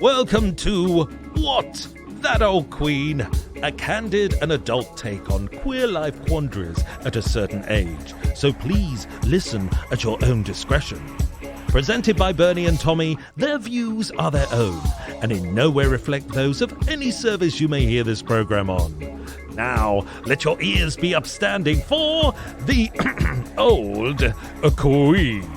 Welcome to What? That Old Queen, a candid and adult take on queer life quandaries at a certain age. So please listen at your own discretion. Presented by Bernie and Tommy, their views are their own and in no way reflect those of any service you may hear this program on. Now, let your ears be upstanding for the Old Queen.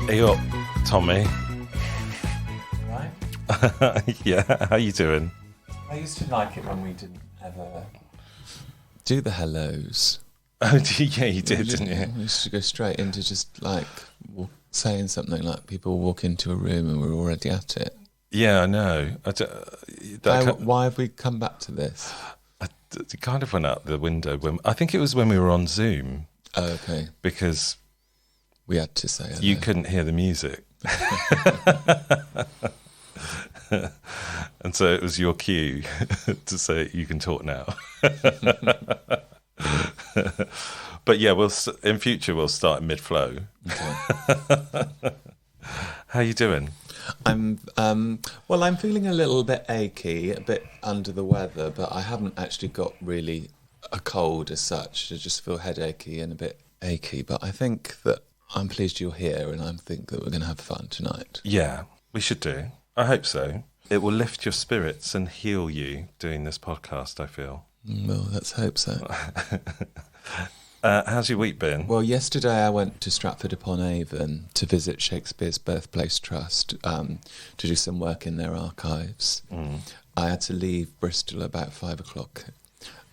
Hey up, Tommy. Right? Yeah, how you doing? I used to like it when we didn't ever do the hellos. Oh, yeah, you did, didn't you? We used to go straight into just like saying something like people walk into a room and we're already at it. Yeah, I know. Why have we come back to this? It kind of went out the window. I think it was when we were on Zoom. Oh, okay. Because we had to say hello. You couldn't hear the music. And so it was your cue to say you can talk now. But yeah, in future we'll start mid-flow. Okay. How you doing? I'm feeling a little bit achy, a bit under the weather, but I haven't actually got really a cold as such. I just feel headachy and a bit achy, but I think that I'm pleased you're here and I think that we're going to have fun tonight. Yeah, we should do. I hope so. It will lift your spirits and heal you doing this podcast, I feel. Well, let's hope so. How's your week been? Well, yesterday I went to Stratford-upon-Avon to visit Shakespeare's Birthplace Trust to do some work in their archives. I had to leave Bristol about 5 o'clock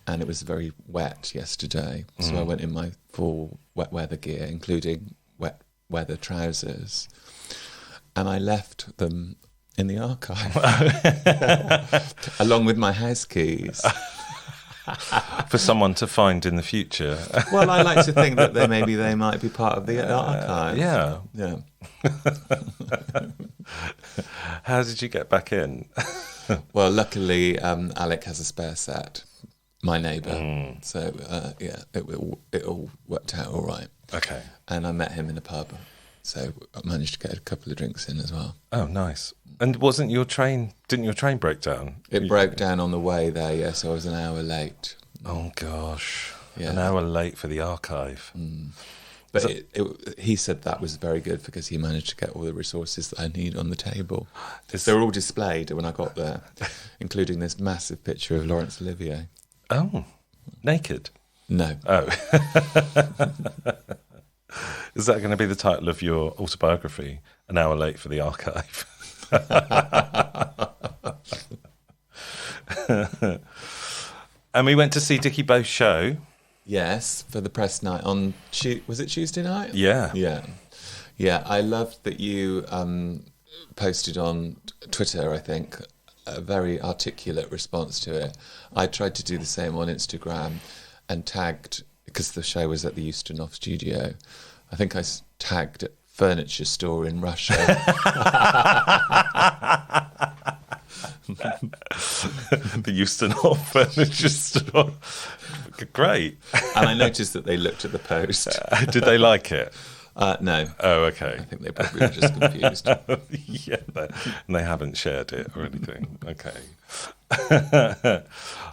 and it was very wet yesterday. So I went in my full wet weather gear, including wet weather trousers, and I left them in the archive along with my house keys. For someone to find in the future. Well, I like to think that they might be part of the archive. Yeah. How did you get back in? Well, luckily, Alec has a spare set, my neighbour. So, it all worked out all right. Okay. And I met him in a pub, so I managed to get a couple of drinks in as well. Oh, nice. And didn't your train break down? It broke down on the way there, yeah, so I was an hour late. Oh, gosh. Yeah. An hour late for the archive. But he said that was very good because he managed to get all the resources that I need on the table. They were all displayed when I got there, including this massive picture of Laurence Olivier. Oh, naked? No. Oh. Is that going to be the title of your autobiography? An hour late for the archive. And we went to see Dickie Beau's show. Yes, for the press night on was it Tuesday night? Yeah. Yeah. I loved that you posted on Twitter, I think, a very articulate response to it. I tried to do the same on Instagram and tagged, because the show was at the Ustinov studio, I think I tagged furniture store in Russia. The Ustinov furniture store. Great. And I noticed that they looked at the post. Did they like it? No. Oh, okay. I think they probably were just confused. Yeah, and they haven't shared it or anything. Okay.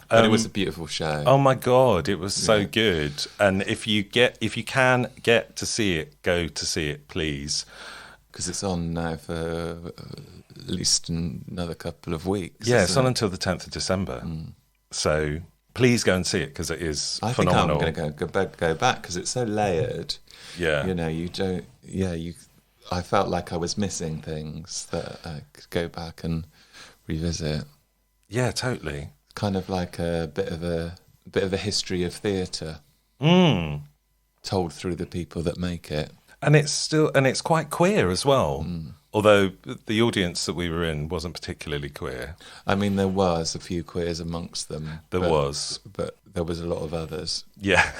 But it was a beautiful show. Oh my God, it was so good. And if you can get to see it, go to see it, please. Because it's on now for at least another couple of weeks. Yeah, it's on until the 10th of December. So please go and see it because it is phenomenal. I think I'm going to go back because it's so layered. Yeah. You know, you don't... Yeah, I felt like I was missing things that I could go back and revisit. Yeah, totally. Kind of like a bit of a history of theatre. Told through the people that make it. And it's quite queer as well. Although the audience that we were in wasn't particularly queer. I mean, there was a few queers amongst them. But there was a lot of others. Yeah.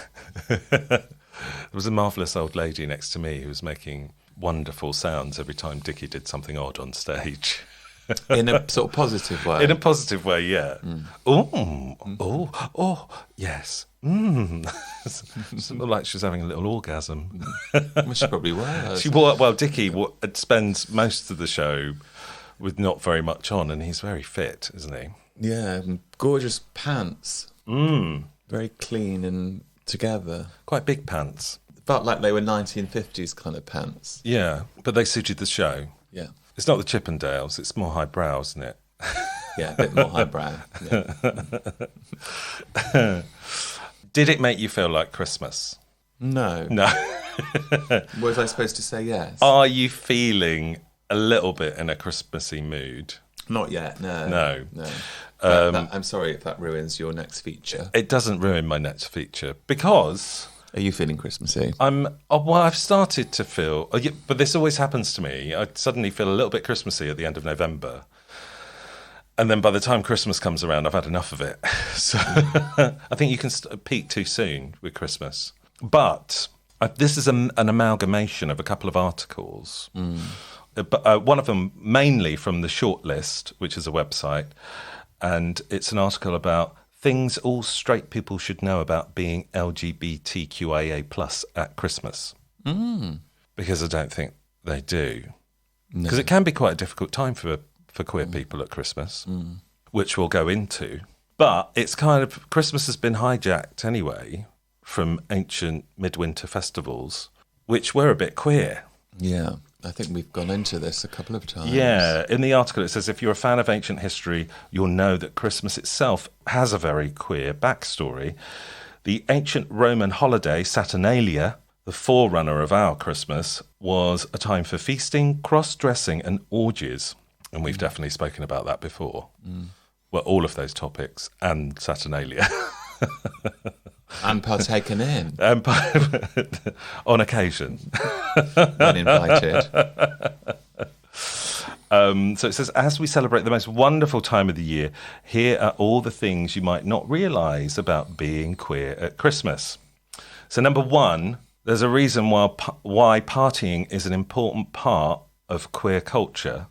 was a marvellous old lady next to me who was making wonderful sounds every time Dickie did something odd on stage. In a sort of positive way. In a positive way, yeah. Oh, yes. Sort of like she was having a little orgasm. Well, she probably was. Well, Dickie spends most of the show with not very much on, and he's very fit, isn't he? Yeah, and gorgeous pants. Very clean and together. Quite big pants. Felt like they were 1950s kind of pants. Yeah, but they suited the show. Yeah. It's not the Chippendales, it's more highbrow, isn't it? Yeah, a bit more highbrow. Yeah. Did it make you feel like Christmas? No. No. Was I supposed to say yes? Are you feeling a little bit in a Christmassy mood? Not yet, no. No. I'm sorry if that ruins your next feature. It doesn't ruin my next feature because... Are you feeling Christmassy? I've started to feel... But this always happens to me. I suddenly feel a little bit Christmassy at the end of November. And then by the time Christmas comes around, I've had enough of it. So I think you can peak too soon with Christmas. But this is an amalgamation of a couple of articles. One of them mainly from the Shortlist, which is a website. And it's an article about things all straight people should know about being LGBTQIA+ at Christmas. Because I don't think they do. Because it can be quite a difficult time for queer people at Christmas, which we'll go into. But it's kind of, Christmas has been hijacked anyway from ancient midwinter festivals, which were a bit queer. Yeah, I think we've gone into this a couple of times. Yeah, in the article it says, if you're a fan of ancient history, you'll know that Christmas itself has a very queer backstory. The ancient Roman holiday, Saturnalia, the forerunner of our Christmas, was a time for feasting, cross-dressing and orgies. And we've definitely spoken about that before. Well, all of those topics and Saturnalia. And partaken in. On occasion. When invited. So it says, as we celebrate the most wonderful time of the year, here are all the things you might not realise about being queer at Christmas. So number one, there's a reason why partying is an important part of queer culture,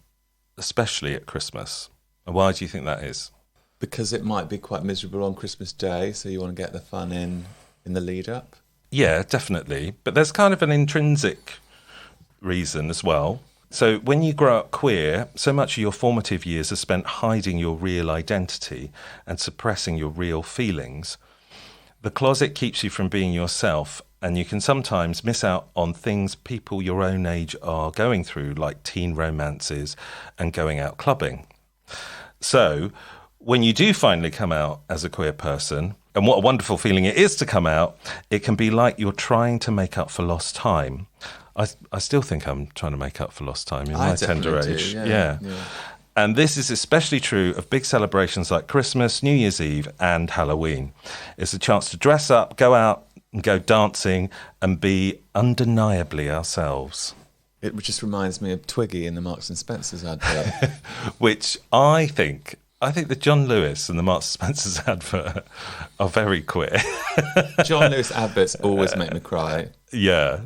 especially at Christmas. And why do you think that is? Because it might be quite miserable on Christmas Day, so you want to get the fun in the lead up? Yeah, definitely. But there's kind of an intrinsic reason as well. So when you grow up queer, so much of your formative years are spent hiding your real identity and suppressing your real feelings. The closet keeps you from being yourself, and you can sometimes miss out on things people your own age are going through, like teen romances and going out clubbing. So when you do finally come out as a queer person, and what a wonderful feeling it is to come out, it can be like you're trying to make up for lost time. I still think I'm trying to make up for lost time in my tender age. Yeah. And this is especially true of big celebrations like Christmas, New Year's Eve and Halloween. It's a chance to dress up, go out and go dancing and be undeniably ourselves. It just reminds me of Twiggy in the Marks and Spencer's advert. Which I think that John Lewis and the Marks and Spencer's advert are very queer. John Lewis adverts always make me cry. Yeah.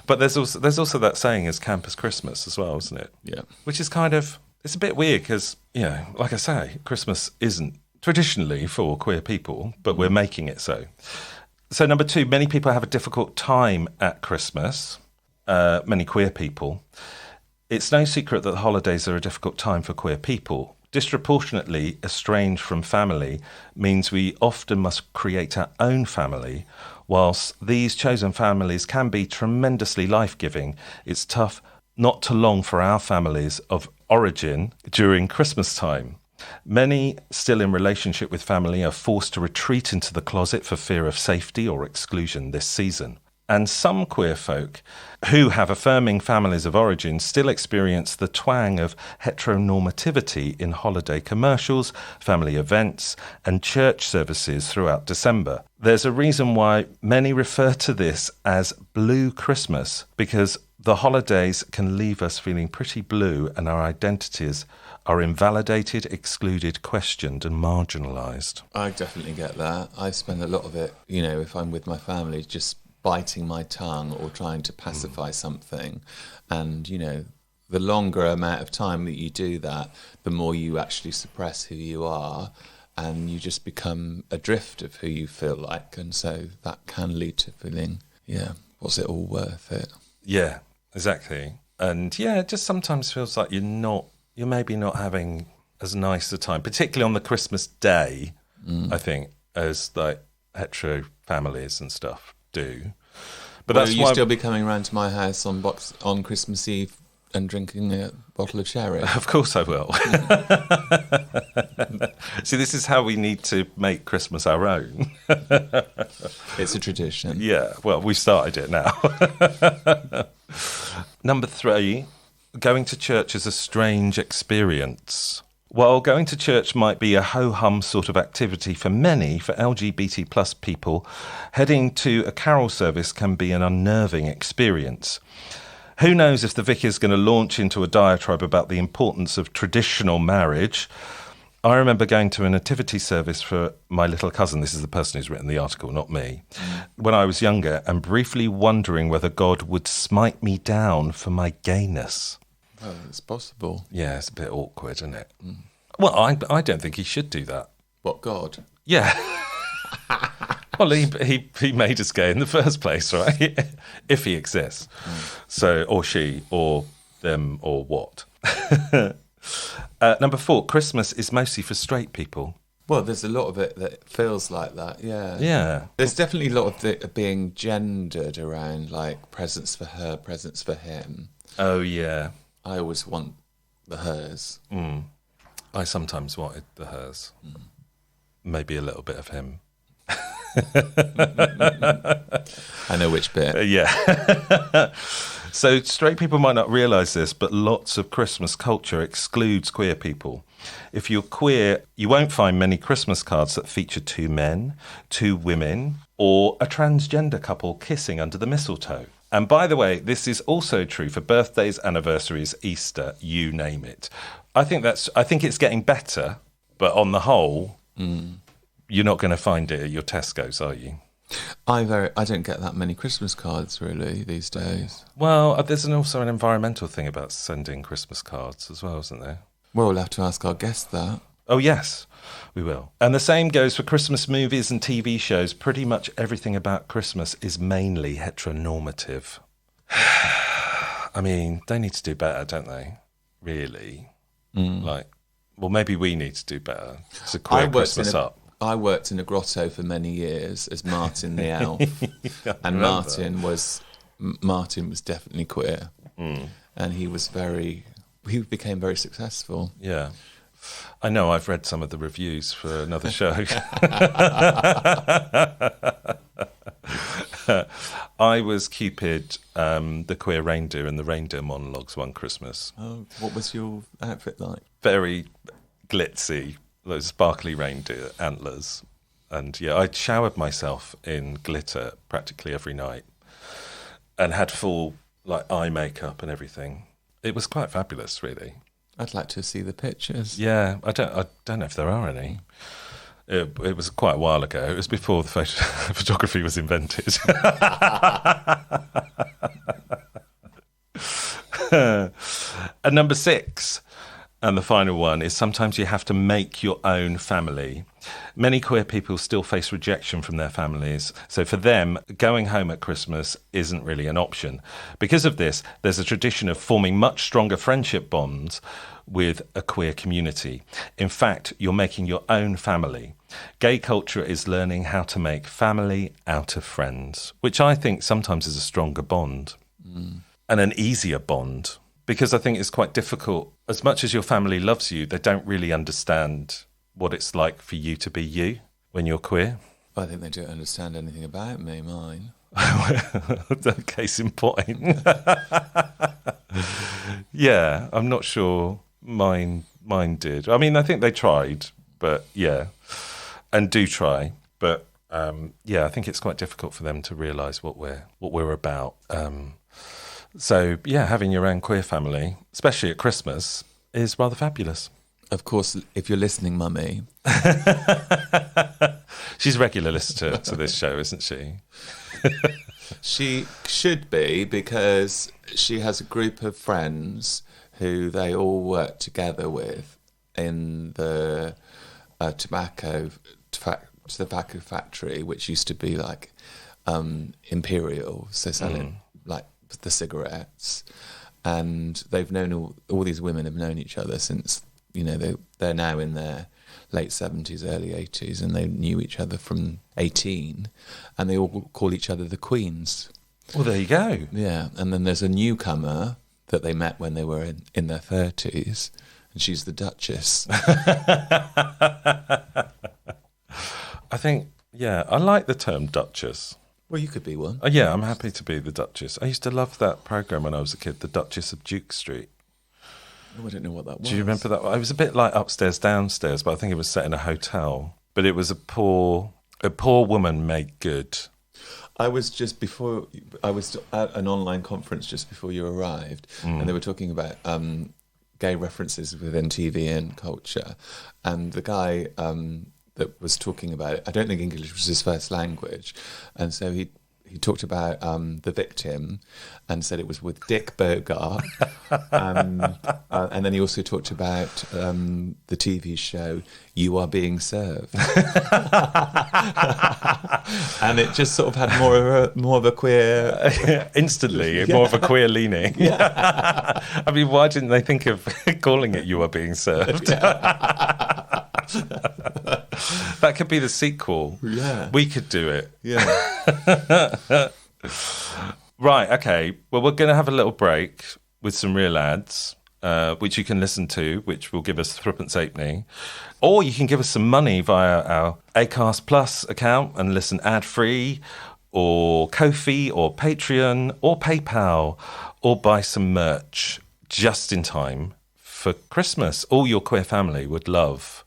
But there's also that saying as camp as Christmas as well, isn't it? Yeah. Which is kind of, it's a bit weird because, like I say, Christmas isn't traditionally for queer people, but we're making it so. So number two, many people have a difficult time at Christmas, many queer people. It's no secret that the holidays are a difficult time for queer people. Disproportionately estranged from family means we often must create our own family. Whilst these chosen families can be tremendously life-giving, it's tough not to long for our families of origin during Christmas time. Many still in relationship with family are forced to retreat into the closet for fear of safety or exclusion this season. And some queer folk who have affirming families of origin still experience the twang of heteronormativity in holiday commercials, family events, and church services throughout December. There's a reason why many refer to this as Blue Christmas, because the holidays can leave us feeling pretty blue and our identities are invalidated, excluded, questioned and marginalised. I definitely get that. I spend a lot of it, if I'm with my family, just biting my tongue or trying to pacify something. And, the longer amount of time that you do that, the more you actually suppress who you are, and you just become adrift of who you feel like. And so that can lead to feeling, was it all worth it? Yeah, exactly. And it just sometimes feels like you're maybe not having as nice a time, particularly on the Christmas day, I think, as like hetero families and stuff do. But Will you still be coming around to my house on Christmas Eve and drinking a bottle of sherry? Of course I will. See, this is how we need to make Christmas our own. It's a tradition. Yeah, well, we've started it now. Number 3, going to church is a strange experience. While going to church might be a ho-hum sort of activity for many, for LGBT plus people, heading to a carol service can be an unnerving experience. Who knows if the vicar is going to launch into a diatribe about the importance of traditional marriage. I remember going to a nativity service for my little cousin, this is the person who's written the article, not me, when I was younger, and briefly wondering whether God would smite me down for my gayness. Well, it's possible. Yeah, it's a bit awkward, isn't it? Well, I don't think he should do that. What, God? Yeah. Well, he made us gay in the first place, right? If he exists. So, or she, or them, or what. Number 4, Christmas is mostly for straight people. Well, there's a lot of it that feels like that, yeah. Yeah. There's definitely a lot of it being gendered around, like, presents for her, presents for him. Oh, yeah. I always want the hers. I sometimes wanted the hers. Maybe a little bit of him. I know which bit. Yeah. So straight people might not realise this, but lots of Christmas culture excludes queer people. If you're queer, you won't find many Christmas cards that feature 2 men, 2 women, or a transgender couple kissing under the mistletoe. And by the way, this is also true for birthdays, anniversaries, Easter, you name it. I think it's getting better, but on the whole, you're not going to find it at your Tesco's, are you? I don't get that many Christmas cards really these days. Well, there's also an environmental thing about sending Christmas cards as well, isn't there? Well, we'll have to ask our guest that. Oh, yes, we will. And the same goes for Christmas movies and TV shows. Pretty much everything about Christmas is mainly heteronormative. I mean, they need to do better, don't they? Really? Like, well, maybe we need to do better to queer Christmas up. I worked in a grotto for many years as Martin the elf, and Martin was definitely queer, and he became very successful. Yeah, I know. I've read some of the reviews for another show. I was Cupid, the queer reindeer in the reindeer monologues one Christmas. Oh, what was your outfit like? Very glitzy. Those sparkly reindeer antlers. And yeah, I'd showered myself in glitter practically every night and had full like eye makeup and everything. It was quite fabulous, really. I'd like to see the pictures. Yeah, I don't know if there are any. It was quite a while ago. It was before the photography was invented. And number 6, and the final one, is sometimes you have to make your own family. Many queer people still face rejection from their families. So for them, going home at Christmas isn't really an option. Because of this, there's a tradition of forming much stronger friendship bonds with a queer community. In fact, you're making your own family. Gay culture is learning how to make family out of friends, which I think sometimes is a stronger bond and an easier bond. Because I think it's quite difficult. As much as your family loves you, they don't really understand what it's like for you to be you when you're queer. I think they don't understand anything about me, mine. Case in point. Yeah, I'm not sure mine did. I mean, I think they tried, but yeah, and do try. But yeah, I think it's quite difficult for them to realise what we're about. So, yeah, having your own queer family, especially at Christmas, is rather fabulous. Of course, if you're listening, Mummy. She's a regular listener to this show, isn't she? She should be, because she has a group of friends who they all work together with in the tobacco factory, which used to be like Imperial, so selling like the cigarettes. And they've known all these women have known each other since, you know, they're now in their late 70s, early 80s, and they knew each other from 18, and they all call each other the Queens. Well, there you go. Yeah, and then there's a newcomer that they met when they were in their 30s, and she's the Duchess. I think, yeah, I like the term Duchess. Well, you could be one. Yeah, I'm happy to be the Duchess. I used to love that programme when I was a kid, The Duchess of Duke Street. Oh, I don't know what that was. Do you remember that? It was a bit like Upstairs, Downstairs, but I think it was set in a hotel. But it was a poor woman made good. I was at an online conference just before you arrived, and they were talking about gay references within TV and culture, and the guy that was talking about it, I don't think English was his first language, and so he talked about the victim and said it was with Dick Bogart, and then he also talked about the TV show You Are Being Served, and it just sort of had more of a queer instantly, more of a queer leaning. I mean, why didn't they think of calling it You Are Being Served? That could be the sequel. Yeah. We could do it. Yeah. Right, okay. Well, we're going to have a little break with some real ads, which you can listen to, which will give us threepence halfpenny. Or you can give us some money via our Acast Plus account and listen ad-free, or Ko-fi, or Patreon, or PayPal, or buy some merch just in time for Christmas. All your queer family would love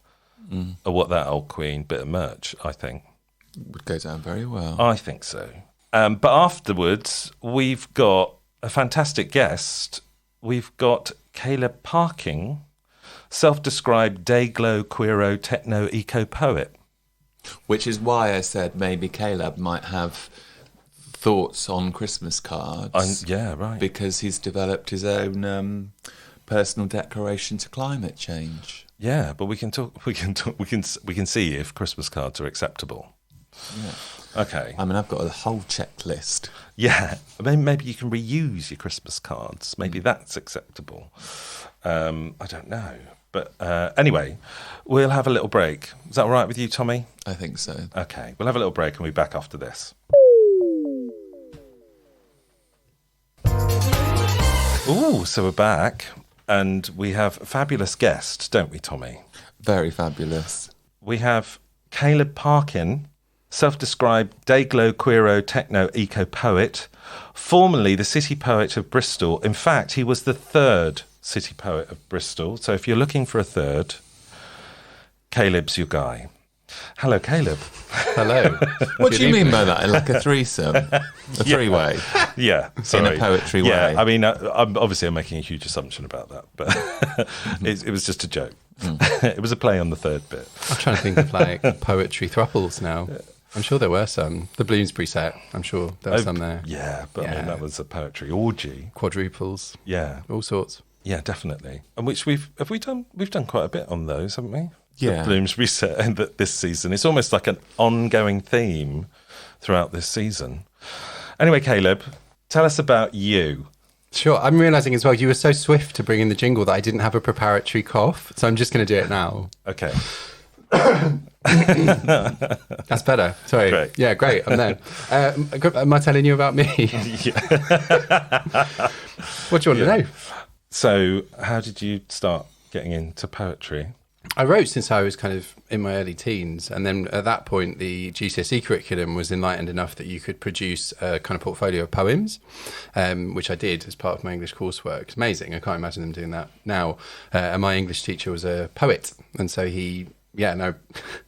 What That Old Queen bit of merch, I think. Would go down very well. I think so. But afterwards, we've got a fantastic guest. We've got Caleb Parkin, self-described day-glo, Queero, techno, eco-poet. Which is why I said maybe Caleb might have thoughts on Christmas cards. Yeah, right. Because he's developed his own personal declaration to climate change. Yeah, but we can see if Christmas cards are acceptable. Yeah. Okay. I mean, I've got a whole checklist. Yeah, maybe you can reuse your Christmas cards. Maybe that's acceptable. I don't know. But anyway, we'll have a little break. Is that all right with you, Tommy? I think so. Okay, we'll have a little break and we'll be back after this. Ooh, so we're back. And we have a fabulous guest, don't we, Tommy? Very fabulous. We have Caleb Parkin, self-described day-glo, Queero, techno, eco-poet, formerly the City Poet of Bristol. In fact, he was the third City Poet of Bristol. So if you're looking for a third, Caleb's your guy. Hello, Caleb. Hello. What do you mean by that? Like a threesome? A three-way? Yeah, sorry. In a poetry way? Yeah, I mean, I'm making a huge assumption about that, but it was just a joke. It was a play on the third bit. I'm trying to think of like poetry thruples now. I'm sure there were some. The Bloomsbury set, I'm sure there were some there. Yeah, but I mean, that was a poetry orgy. Quadruples. Yeah. All sorts. Yeah, definitely. And which we've done quite a bit on those, haven't we? Yeah. The Bloomsbury set and this season. It's almost like an ongoing theme throughout this season. Anyway, Caleb, tell us about you. Sure. I'm realising as well, you were so swift to bring in the jingle that I didn't have a preparatory cough. So I'm just going to do it now. Okay. That's better. Sorry. Great. Yeah, great. I'm there. Am I telling you about me? What do you want to know? So how did you start getting into poetry? I wrote since I was kind of in my early teens, and then at that point the GCSE curriculum was enlightened enough that you could produce a kind of portfolio of poems, which I did as part of my English coursework. It's amazing. I can't imagine them doing that now. And my English teacher was a poet, and so I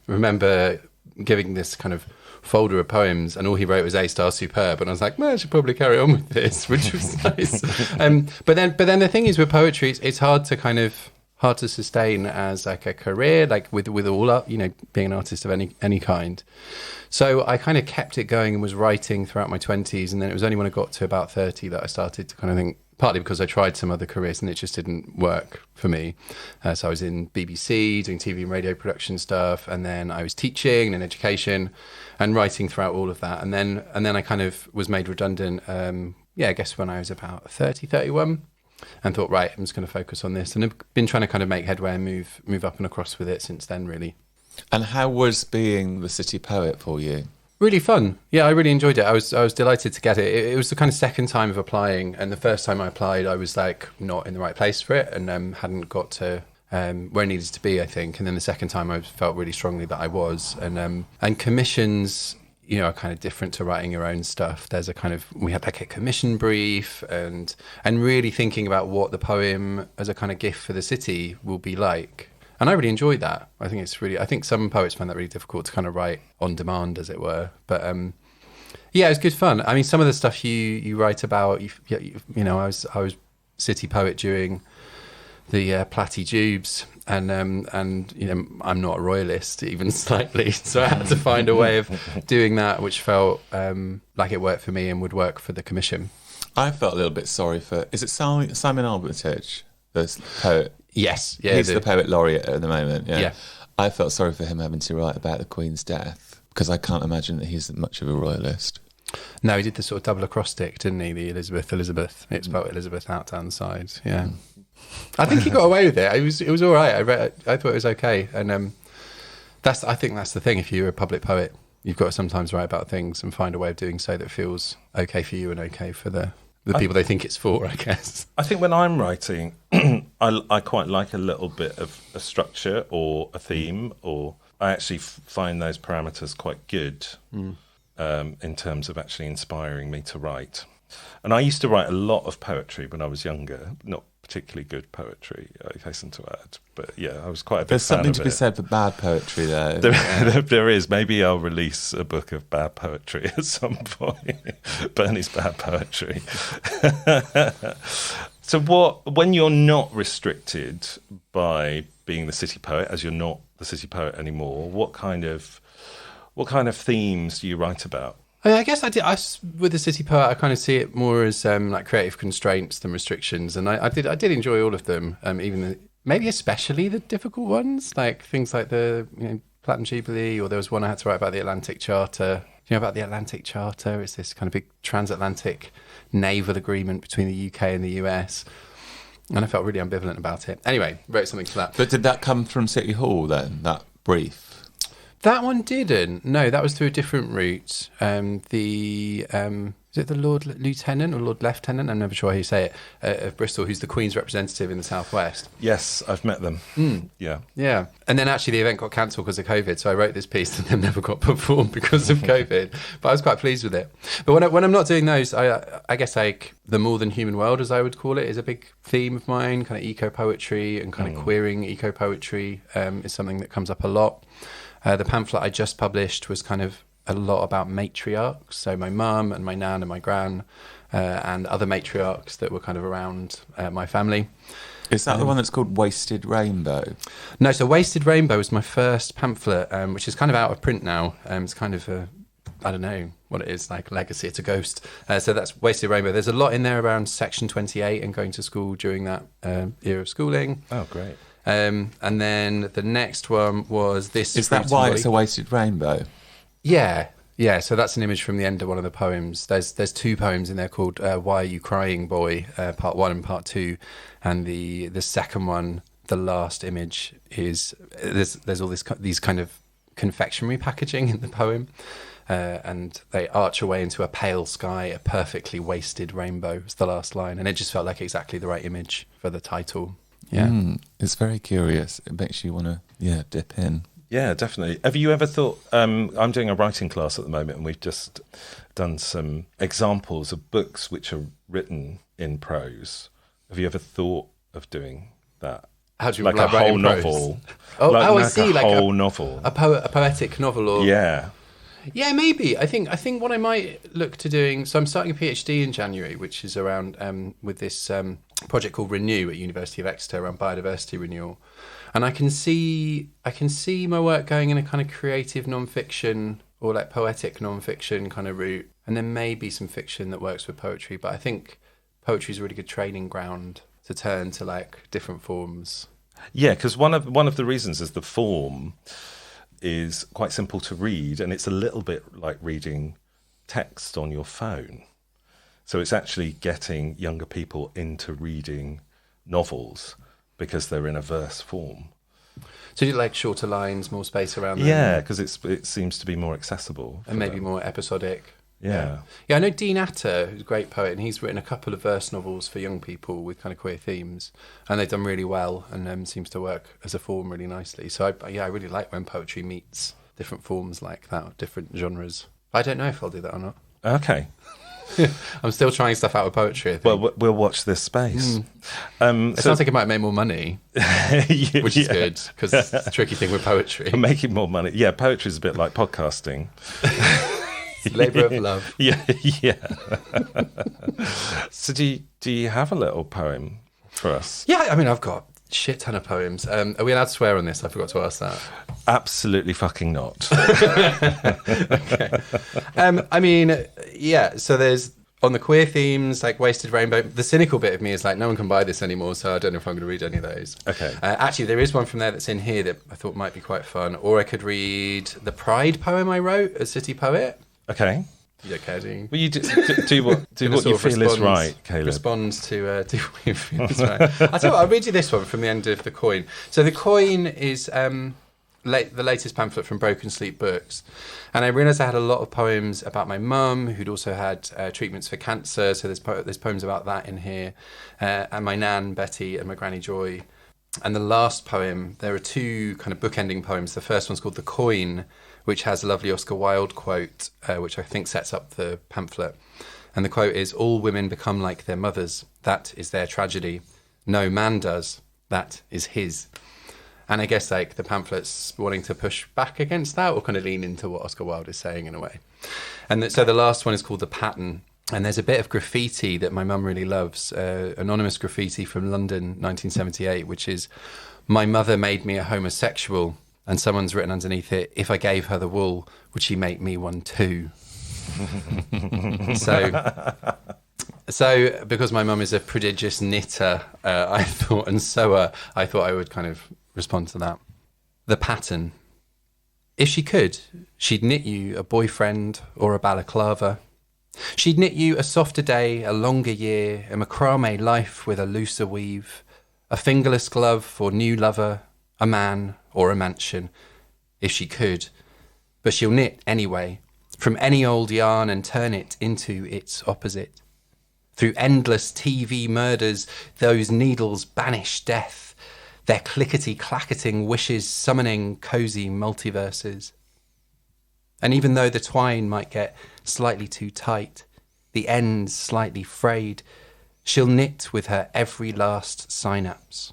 remember giving this kind of folder of poems, and all he wrote was A star superb, and I was like, well, I should probably carry on with this, which was nice. But then the thing is with poetry, it's hard to sustain as like a career, like with all up, being an artist of any kind. So I kind of kept it going and was writing throughout my 20s, and then it was only when I got to about 30 that I started to kind of think, partly because I tried some other careers and it just didn't work for me. So I was in BBC doing TV and radio production stuff, and then I was teaching and education and writing throughout all of that. And then I kind of was made redundant, I guess when I was about 30, 31, and thought, right, I'm just going to focus on this. And I've been trying to kind of make headway and move up and across with it since then, really. And how was being the city poet for you? Really fun. Yeah, I really enjoyed it. I was delighted to get it. It was the kind of second time of applying, and the first time I applied, I was like not in the right place for it, and hadn't got to where I needed to be, I think. And then the second time, I felt really strongly that I was. And commissions, are kind of different to writing your own stuff. We had like a commission brief, and really thinking about what the poem as a kind of gift for the city will be like. And I really enjoyed that. I think some poets find that really difficult to kind of write on demand, as it were. But it was good fun. I mean, some of the stuff you write about, I was city poet during the Platty Jubes, and I'm not a royalist even slightly, so I had to find a way of doing that which felt like it worked for me and would work for the commission. I felt a little bit sorry for, is it Simon Armitage, the poet? Yes, yeah, he's the poet laureate at the moment. Yeah, I felt sorry for him having to write about the Queen's death, because I can't imagine that he's much of a royalist. No, he did the sort of double acrostic, didn't he? The Elizabeth. It spelled Elizabeth out down the side. Yeah, I think he got away with it. It was all right. I thought it was okay, and I think that's the thing. If you're a public poet, you've got to sometimes write about things and find a way of doing so that feels okay for you and okay for the people they think it's for, I guess. I think when I'm writing, I quite like a little bit of a structure or a theme, or I actually find those parameters quite good in terms of actually inspiring me to write. And I used to write a lot of poetry when I was younger, not particularly good poetry, I hasten to add. But yeah, I was quite a big fan of it. There's something to be said for bad poetry there. There is. Maybe I'll release a book of bad poetry at some point. Bernie's bad poetry. So when you're not restricted by being the city poet, as you're not the city poet anymore, what kind of themes do you write about? I guess with the city poet, I kind of see it more as like creative constraints than restrictions, and I did enjoy all of them, maybe especially the difficult ones, like things like the Platinum Jubilee, or there was one I had to write about the Atlantic Charter. About the Atlantic Charter? It's this kind of big transatlantic naval agreement between the UK and the US, and I felt really ambivalent about it. Anyway, wrote something for that. But did that come from City Hall then, that brief? That one didn't. No, that was through a different route. Is it the Lord Lieutenant or Lord Lieutenant? I'm never sure how you say it. Of Bristol, who's the Queen's representative in the Southwest. Yes, I've met them. Yeah. Yeah. And then actually the event got cancelled because of COVID. So I wrote this piece and then never got performed because of COVID. But I was quite pleased with it. But when I'm not doing those, I guess like the more than human world, as I would call it, is a big theme of mine. Kind of eco-poetry and kind of queering eco-poetry is something that comes up a lot. The pamphlet I just published was kind of a lot about matriarchs, so my mum and my nan and my gran, and other matriarchs that were kind of around my family. Is that the one that's called Wasted Rainbow? No, so Wasted Rainbow was my first pamphlet, which is kind of out of print now. It's kind of I don't know what it is, like a legacy, it's a ghost. So that's Wasted Rainbow. There's a lot in there around Section 28 and going to school during that era of schooling. Oh, great. And then the next one was this. Is that why it's a wasted rainbow? Yeah. So that's an image from the end of one of the poems. There's two poems in there called "Why Are You Crying, Boy?" Part 1 and Part 2, and the second one, the last image is there's all these kind of confectionery packaging in the poem, and they arch away into a pale sky, a perfectly wasted rainbow. Is the last line, and it just felt like exactly the right image for the title. Yeah, it's very curious. It makes you want to dip in. Yeah, definitely. Have you ever thought, I'm doing a writing class at the moment, and we've just done some examples of books which are written in prose. Have you ever thought of doing that? How do you like a whole novel? I see. Like a whole novel. A poetic novel, or Yeah. Yeah, maybe. I think what I might look to doing. So I'm starting a PhD in January, which is around with this project called Renew at University of Exeter around biodiversity renewal, and I can see my work going in a kind of creative non-fiction or like poetic non-fiction kind of route, and then maybe some fiction that works with poetry. But I think poetry is a really good training ground to turn to like different forms. Yeah, because one of the reasons is the form is quite simple to read, and it's a little bit like reading text on your phone. So it's actually getting younger people into reading novels because they're in a verse form. So you like shorter lines, more space around them? Yeah, because it seems to be more accessible. And maybe more episodic. Yeah. Yeah, I know Dean Atter, who's a great poet, and he's written a couple of verse novels for young people with kind of queer themes, and they've done really well, and seems to work as a form really nicely. So I really like when poetry meets different forms like that, different genres. I don't know if I'll do that or not. Okay. I'm still trying stuff out with poetry, I think. Well, we'll watch this space. It sounds like it might make more money, which is good, because it's the tricky thing with poetry. Making more money. Yeah, poetry is a bit like podcasting. Labour of love. Yeah. So do you have a little poem for us? Yeah, I mean, I've got a shit ton of poems. Are we allowed to swear on this? I forgot to ask that. Absolutely fucking not. Okay. I mean, yeah, so there's, on the queer themes, like Wasted Rainbow, the cynical bit of me is like, no one can buy this anymore, so I don't know if I'm going to read any of those. Okay. Actually, there is one from there that's in here that I thought might be quite fun. Or I could read the Pride poem I wrote as City Poet. Okay. You okay, do you? Well, you do what you feel is right, Caleb. Responds to what you feel is right. I'll tell you what, I'll read you this one from the end of The Coin. So The Coin is the latest pamphlet from Broken Sleep Books. And I realised I had a lot of poems about my mum, who'd also had treatments for cancer. So there's poems about that in here. And my nan, Betty, and my granny, Joy. And the last poem, there are two kind of bookending poems. The first one's called The Coin, which has a lovely Oscar Wilde quote, which I think sets up the pamphlet. And the quote is, "All women become like their mothers. That is their tragedy. No man does. That is his." And I guess like the pamphlet's wanting to push back against that, or kind of lean into what Oscar Wilde is saying in a way. And so the last one is called The Pattern. And there's a bit of graffiti that my mum really loves, anonymous graffiti from London, 1978, which is, "My mother made me a homosexual." And someone's written underneath it, "If I gave her the wool, would she make me one too?" So because my mum is a prodigious knitter, I thought I would kind of respond to that. The Pattern. If she could, she'd knit you a boyfriend or a balaclava. She'd knit you a softer day, a longer year, a macrame life with a looser weave, a fingerless glove for new lover, a man or a mansion, if she could. But she'll knit anyway, from any old yarn, and turn it into its opposite. Through endless TV murders, those needles banish death, their clickety-clacketing wishes summoning cosy multiverses. And even though the twine might get slightly too tight, the ends slightly frayed, she'll knit with her every last synapse.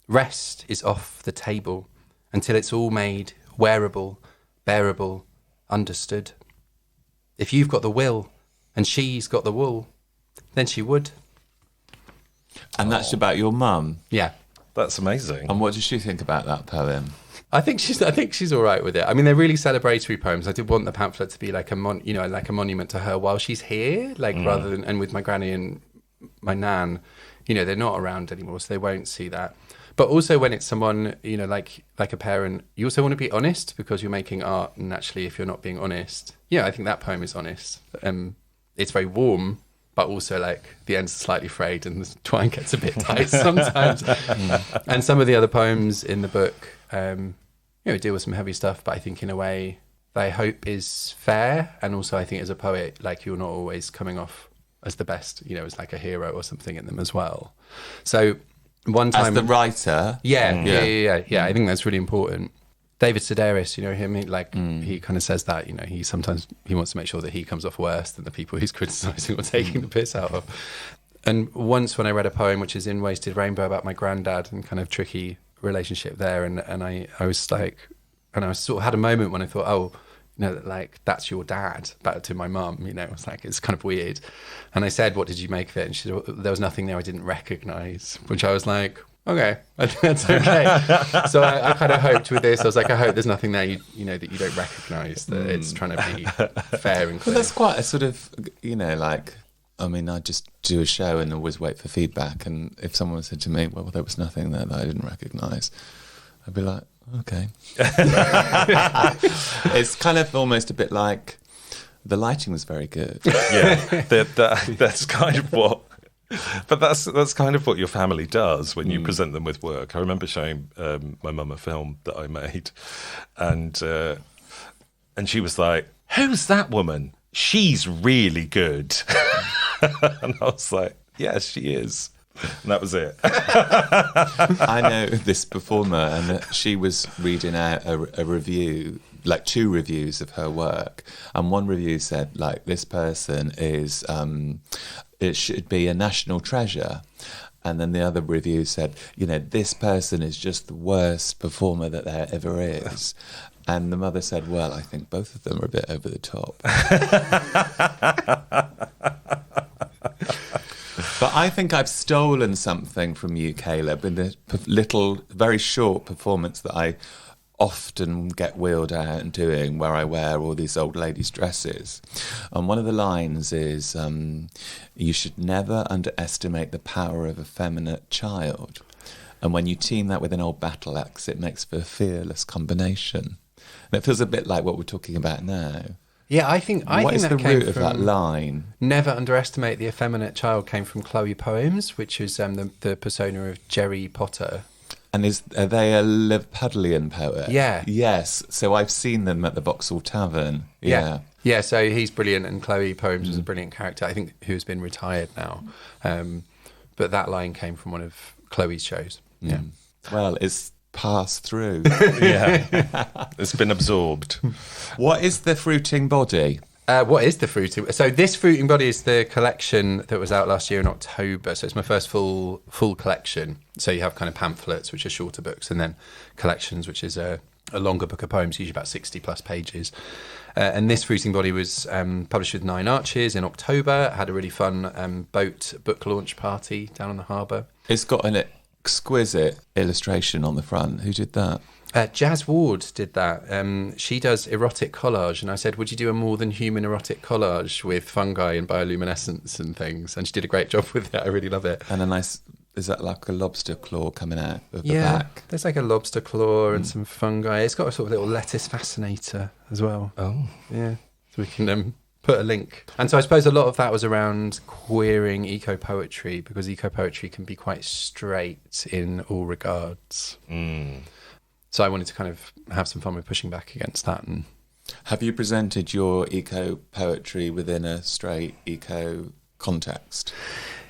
Rest is off the table until it's all made wearable, bearable, understood. If you've got the will and she's got the wool, then she would. And that's about your mum? Yeah. That's amazing. And what does she think about that poem? I think she's all right with it. I mean, they're really celebratory poems. I did want the pamphlet to be like a monument to her while she's here, rather than, and with my granny and my nan, they're not around anymore, so they won't see that. But also when it's someone, like a parent, you also want to be honest because you're making art. And actually, if you're not being honest, I think that poem is honest. It's very warm, but also like the ends are slightly frayed and the twine gets a bit tight sometimes. And some of the other poems in the book, deal with some heavy stuff, but I think in a way they hope is fair. And also I think as a poet, like you're not always coming off as the best, as like a hero or something in them as well. So one time... As the writer? Yeah. I think that's really important. David Sedaris, him, he kind of says that, he wants to make sure that he comes off worse than the people he's criticising or taking the piss out of. And once when I read a poem, which is in Wasted Rainbow, about my granddad and kind of tricky relationship there, and I was like, and I sort of had a moment when I thought, like, that's your dad, back to my mum, it's like, it's kind of weird. And I said, what did you make of it? And she said, well, there was nothing there I didn't recognise, which I was like, okay, that's okay. So I kind of hoped with this, I was like, I hope there's nothing there, that you don't recognise, that it's trying to be fair and clear. Well, that's quite a sort of, like, I mean, I just do a show and always wait for feedback. And if someone said to me, well, there was nothing there that I didn't recognise, I'd be like, okay. It's kind of almost a bit like the lighting was very good. Yeah, that's kind of what. But that's kind of what your family does when you present them with work. I remember showing my mum a film that I made, and she was like, "Who's that woman? She's really good." And I was like, "Yes, she is." And that was it. I know this performer, and she was reading out a review, like 2 reviews of her work, and one review said, like, this person is it should be a national treasure, and then the other review said, this person is just the worst performer that there ever is. And the mother said, well, I think both of them are a bit over the top. But I think I've stolen something from you, Caleb, in the little, very short performance that I often get wheeled out and doing, where I wear all these old ladies' dresses. And one of the lines is, you should never underestimate the power of a feminine child. And when you team that with an old battle axe, it makes for a fearless combination. And it feels a bit like what we're talking about now. Yeah, I think what is that the came root of that line? Never underestimate the effeminate child came from Chloe Poems, which is the persona of Jerry Potter. And are they a Liverpudlian poet? Yeah. Yes. So I've seen them at the Vauxhall Tavern. Yeah. Yeah, so he's brilliant, and Chloe Poems was a brilliant character, I think, who's been retired now. But that line came from one of Chloe's shows. Yeah. Well, it's passed through. Yeah. It's been absorbed. What is the fruiting body? What is the fruiting? So this fruiting body is the collection that was out last year in October. So it's my first full collection. So you have kind of pamphlets, which are shorter books, and then collections, which is a longer book of poems, usually about 60 plus pages. And this fruiting body was published with 9 Arches in October. Had a really fun book launch party down on the harbour. It's got an exquisite illustration on the front. Who did that? Jazz Ward did that. She does erotic collage, and I said, would you do a more than human erotic collage with fungi and bioluminescence and things? And she did a great job with it. I really love it. And a nice, is that like a lobster claw coming out of the back? There's like a lobster claw and some fungi. It's got a sort of little lettuce fascinator as well. Oh. Yeah. So we can put a link. And so I suppose a lot of that was around queering eco-poetry, because eco-poetry can be quite straight in all regards. So I wanted to kind of have some fun with pushing back against that. And have you presented your eco-poetry within a straight eco context?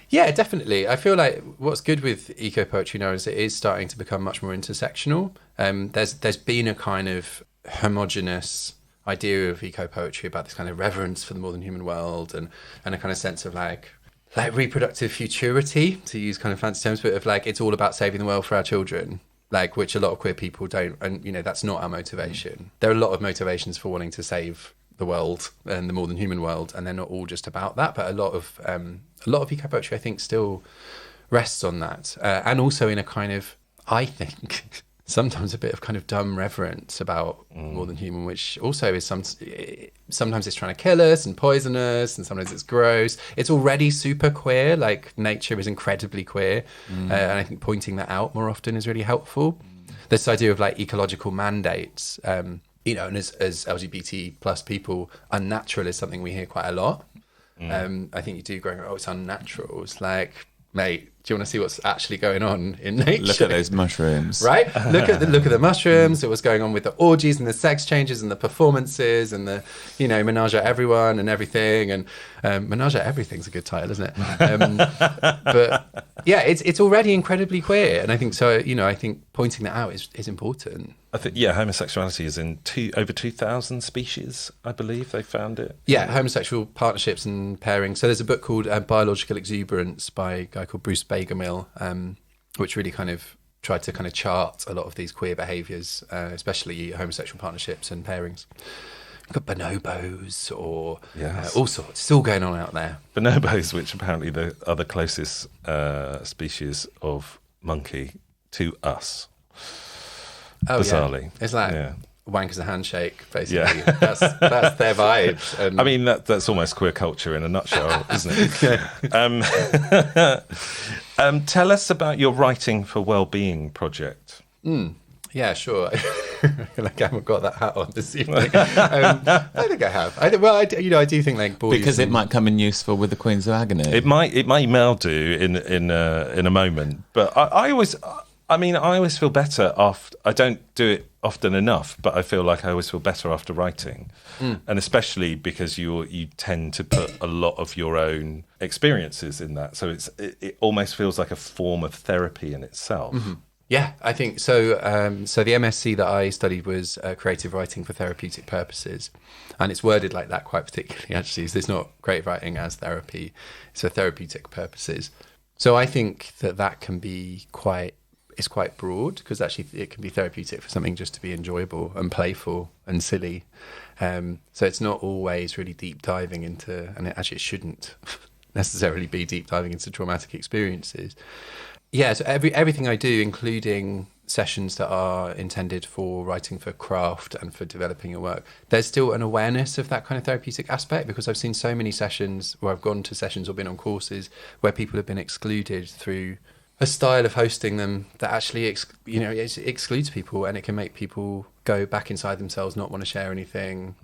Yeah, definitely. I feel like what's good with eco-poetry now is it is starting to become much more intersectional. There's been a kind of homogenous idea of eco-poetry about this kind of reverence for the more than human world and a kind of sense of like reproductive futurity, to use kind of fancy terms, but of like it's all about saving the world for our children. Like, which a lot of queer people don't, and that's not our motivation. There are a lot of motivations for wanting to save the world and the more than human world, and they're not all just about that. But a lot of eco poetry, I think, still rests on that, and also in a kind of, I think, sometimes a bit of kind of dumb reverence about more than human, which also is sometimes it's trying to kill us and poison us, and sometimes it's gross. It's already super queer, like nature is incredibly queer, and I think pointing that out more often is really helpful. This idea of like ecological mandates, and as LGBT plus people, unnatural is something we hear quite a lot. I think you do growing up, it's unnatural. It's like, mate, do you want to see what's actually going on in nature? Look at those mushrooms. Right? Look at the mushrooms, what's going on with the orgies and the sex changes and the performances and the, Ménage à everyone and everything. And Ménage à everything's a good title, isn't it? But yeah, it's already incredibly queer. And I think so, I think pointing that out is important. I think, homosexuality is in over 2,000 species, I believe they found it. Yeah, homosexual partnerships and pairings. So there's a book called Biological Exuberance by a guy called Bruce Bagermill, which really kind of tried to kind of chart a lot of these queer behaviours, especially homosexual partnerships and pairings. You've got bonobos or Yes. all sorts. It's all going on out there. Bonobos, which apparently are the closest species of monkey to us. Oh, Bizarrely. yeah. It's like Yeah. wank as a handshake, basically. Yeah. That's their vibe. And I mean, that's almost queer culture in a nutshell, isn't it? Tell us about your Writing for Wellbeing project. yeah, sure. Like, I haven't got that hat on this evening. I think I have. I do think like boys Because it might come in useful with the Queens of Agony. It might well do in a moment, but I always feel better after. I don't do it often enough, but I feel like I always feel better after writing, and especially because you tend to put a lot of your own experiences in that, so it almost feels like a form of therapy in itself. Mm-hmm. Yeah, I think so. So the MSc that I studied was creative writing for therapeutic purposes, and it's worded like that quite particularly. Actually, so it's not creative writing as therapy; it's for therapeutic purposes. So I think that can be quite broad, because actually it can be therapeutic for something just to be enjoyable and playful and silly. So it's not always really deep diving into, and it shouldn't necessarily be deep diving into traumatic experiences. Yeah, so everything I do, including sessions that are intended for writing for craft and for developing your work, there's still an awareness of that kind of therapeutic aspect, because I've seen so many sessions where I've gone to sessions or been on courses where people have been excluded through a style of hosting them that actually it excludes people, and it can make people go back inside themselves, not want to share anything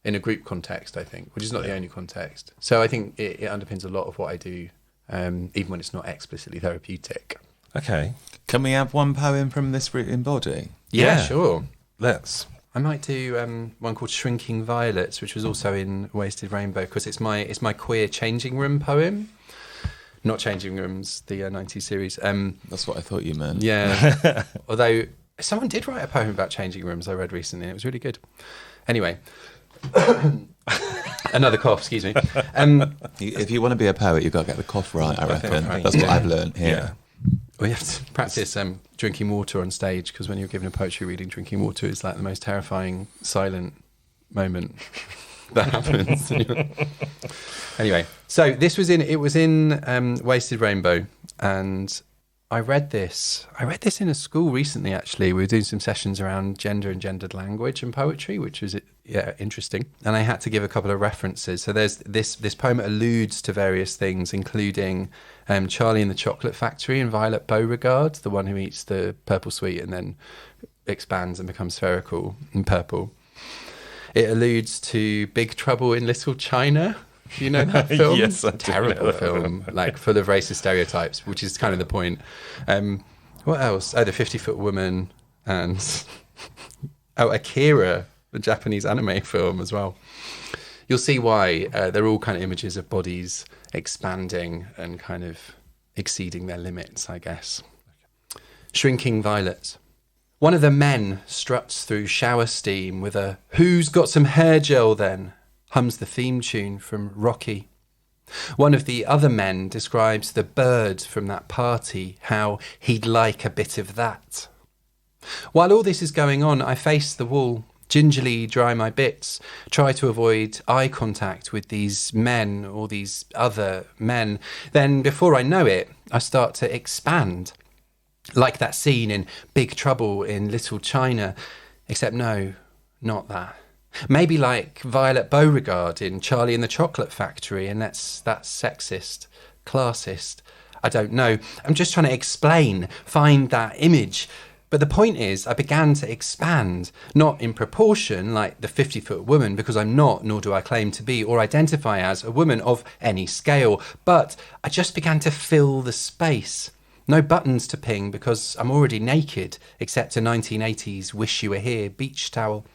in a group context, I think, which is not the only context. So I think it underpins a lot of what I do, even when it's not explicitly therapeutic. Okay, Can we have one poem from this in body? Yeah, Yeah. sure. let's. I might do one called Shrinking Violets, which was also in Wasted Rainbow, because it's my queer changing room poem. Not Changing Rooms, the 90s series. That's what I thought you meant. Yeah. Although someone did write a poem about changing rooms I read recently, and it was really good. Anyway. Another cough, excuse me. If you want to be a poet, you've got to get the cough right, I reckon. Right. That's what I've learned here. We have to practice drinking water on stage, because when you're given a poetry reading, drinking water is like the most terrifying silent moment that happens. Anyway, so this was in Wasted Rainbow, and I read this in a school recently. Actually, we were doing some sessions around gender and gendered language and poetry, which was interesting. And I had to give a couple of references. So there's this poem alludes to various things, including Charlie and the Chocolate Factory and Violet Beauregard, the one who eats the purple sweet and then expands and becomes spherical and purple. It alludes to Big Trouble in Little China. Do you know that film? Yes, I do Terrible know that film, like full of racist stereotypes, which is kind of the point. What else? Oh, The 50-Foot Woman, and Akira, the Japanese anime film as well. You'll see why. They're all kind of images of bodies expanding and kind of exceeding their limits, I guess. Shrinking Violets. One of the men struts through shower steam with a "Who's got some hair gel then?" hums the theme tune from Rocky. One of the other men describes the bird from that party, how he'd like a bit of that. While all this is going on, I face the wall, gingerly dry my bits, try to avoid eye contact with these men or these other men. Then, before I know it, I start to expand. Like that scene in Big Trouble in Little China, except no, not that. Maybe like Violet Beauregard in Charlie and the Chocolate Factory, and that's sexist, classist. I don't know. I'm just trying to explain, find that image. But the point is, I began to expand, not in proportion like the 50-foot woman, because I'm not, nor do I claim to be or identify as a woman of any scale, but I just began to fill the space. No buttons to ping because I'm already naked, except a 1980s wish you were here beach towel.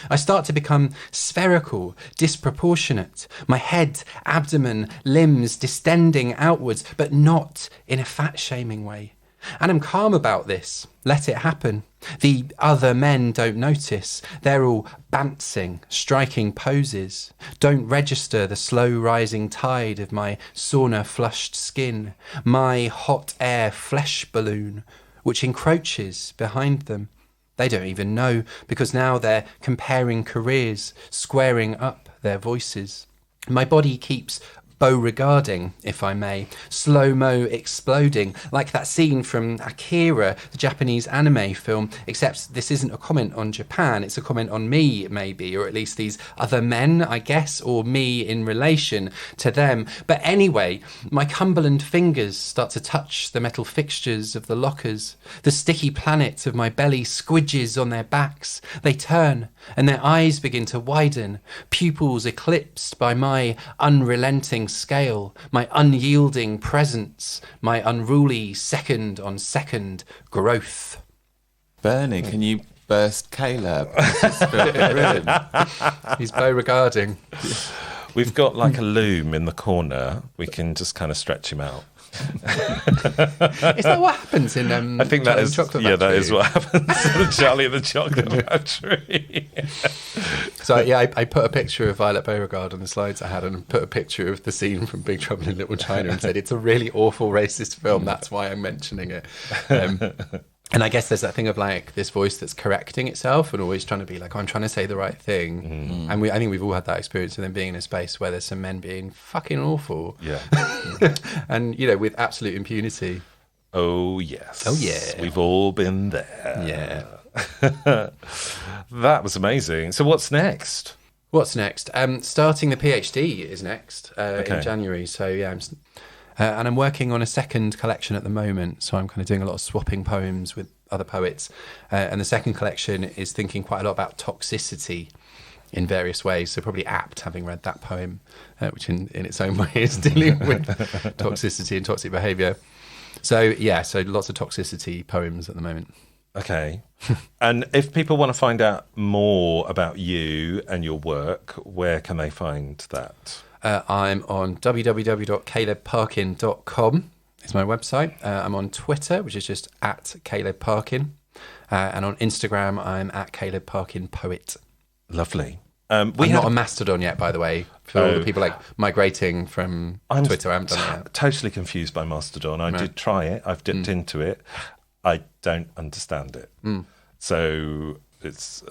I start to become spherical, disproportionate, my head, abdomen, limbs distending outwards, but not in a fat-shaming way. And I'm calm about this. Let it happen. The other men don't notice. They're all bouncing, striking poses. Don't register the slow-rising tide of my sauna-flushed skin, my hot air flesh balloon, which encroaches behind them. They don't even know, because now they're comparing careers, squaring up their voices. My body keeps Beauregarding, if I may, slow-mo exploding, like that scene from Akira, the Japanese anime film, except this isn't a comment on Japan, it's a comment on me, maybe, or at least these other men, I guess, or me in relation to them. But anyway, my Cumberland fingers start to touch the metal fixtures of the lockers. The sticky planet of my belly squidges on their backs. They turn, and their eyes begin to widen, pupils eclipsed by my unrelenting scale, my unyielding presence, my unruly second-on-second growth. Bernie, can you burst Caleb? He's Beauregarding. We've got like a loom in the corner. We can just kind of stretch him out. Is that what happens in I think that Charlie is, and the Chocolate yeah, that Factory? is what happens in Charlie and the Chocolate Factory. So yeah, I put a picture of Violet Beauregard on the slides I had, and put a picture of the scene from Big Trouble in Little China, and said it's a really awful racist film. That's why I'm mentioning it. And I guess there's that thing of like this voice that's correcting itself and always trying to be like, oh, I'm trying to say the right thing. And I think we've all had that experience of then being in a space where there's some men being fucking awful. Yeah. And, you know, with absolute impunity. Oh, yes. Oh, yeah. We've all been there. Yeah. That was amazing. So what's next? What's next? Starting the PhD is next Okay. in January. So yeah, and I'm working on a second collection at the moment. So I'm kind of doing a lot of swapping poems with other poets. And the second collection is thinking quite a lot about toxicity in various ways. So probably apt, having read that poem, which in its own way is dealing with toxicity and toxic behaviour. So yeah, so lots of toxicity poems at the moment. Okay. And if people want to find out more about you and your work, where can they find that? I'm on www.calebparkin.com is my website. I'm on Twitter, which is just at Caleb Parkin. And on Instagram, I'm at Caleb Parkin Poet. Lovely. I'm not on Mastodon yet, by the way, for all the people like migrating from Twitter. I haven't done that yet. Totally confused by Mastodon. I did try it. I've dipped into it. I don't understand it. So it's...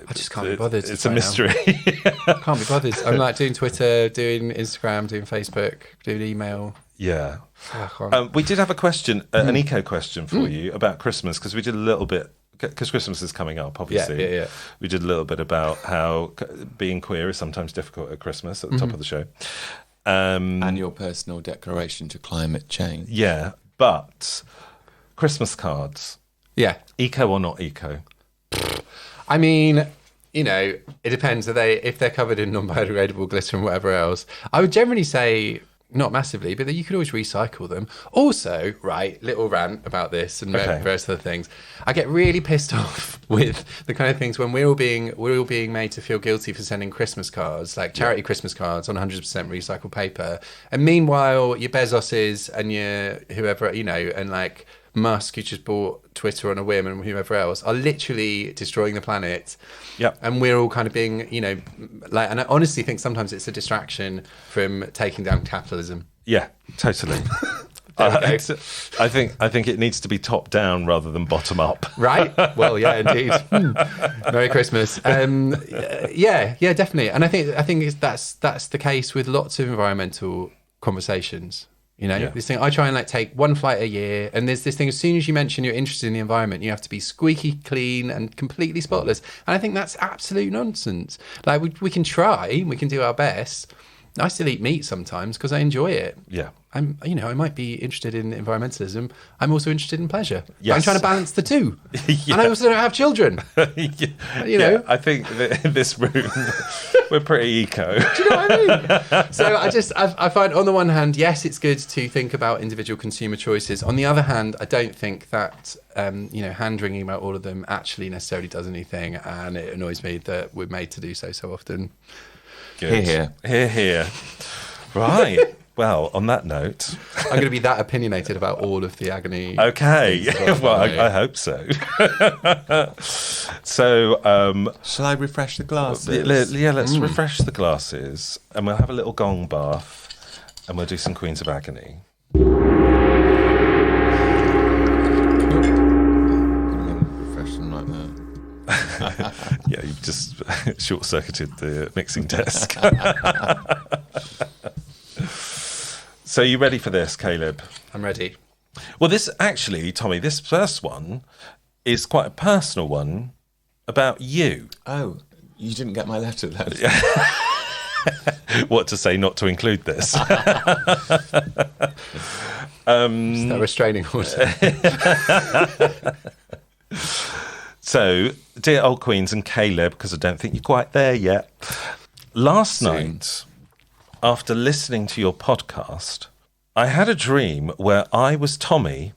I just can't be bothered. It's a mystery. Can't be bothered. I'm like doing Twitter, doing Instagram, doing Facebook, doing email. Yeah. I can't. We did have a question, an eco question for you about Christmas, because we did a little bit, because Christmas is coming up, obviously. Yeah. We did a little bit about how being queer is sometimes difficult at Christmas at the top of the show. And your personal declaration to climate change. Yeah, but Christmas cards, Yeah. eco or not eco? I mean, you know, it depends. If they're covered in non-biodegradable glitter and whatever else, I would generally say not massively, but you could always recycle them. Also, right, little rant about this and various other things. I get really pissed off with the kind of things when we're all being made to feel guilty for sending Christmas cards, like charity Christmas cards on 100% recycled paper, and meanwhile your Bezoses and your whoever, you know, and like Musk, who just bought Twitter on a whim, and whoever else are literally destroying the planet. Yep. And we're all kind of being, you know, like, and I honestly think sometimes it's a distraction from taking down capitalism. Yeah, totally. I think it needs to be top down rather than bottom up. Right? Well, yeah, indeed. Merry Christmas. Yeah, definitely. And I think that's the case with lots of environmental conversations. You know, this thing, I try and like take one flight a year, and there's this thing, as soon as you mention you're interested in the environment, you have to be squeaky clean and completely spotless. And I think that's absolute nonsense. Like we can try, we can do our best. I still eat meat sometimes because I enjoy it. Yeah. I might be interested in environmentalism. I'm also interested in pleasure. Yes. I'm trying to balance the two. Yeah. And I also don't have children. You know? I think that in this room, we're pretty eco. Do you know what I mean? So I find, on the one hand, yes, it's good to think about individual consumer choices. On the other hand, I don't think that, hand-wringing about all of them actually necessarily does anything. And it annoys me that we're made to do so often. Good. Here. Right. Well, on that note, I'm going to be that opinionated about all of the agony. Okay. Well, I hope so. So, shall I refresh the glasses? Yeah, let's refresh the glasses, and we'll have a little gong bath, and we'll do some Queens of Agony. Refresh them like that. Yeah, you've just short-circuited the mixing desk. So you ready for this, Caleb? I'm ready. Well, this actually, Tommy, this first one is quite a personal one about you. Oh, you didn't get my letter then? What to say not to include this? Is that restraining order? So, dear old Queens and Caleb, because I don't think you're quite there yet. Last night, after listening to your podcast, I had a dream where I was Tommy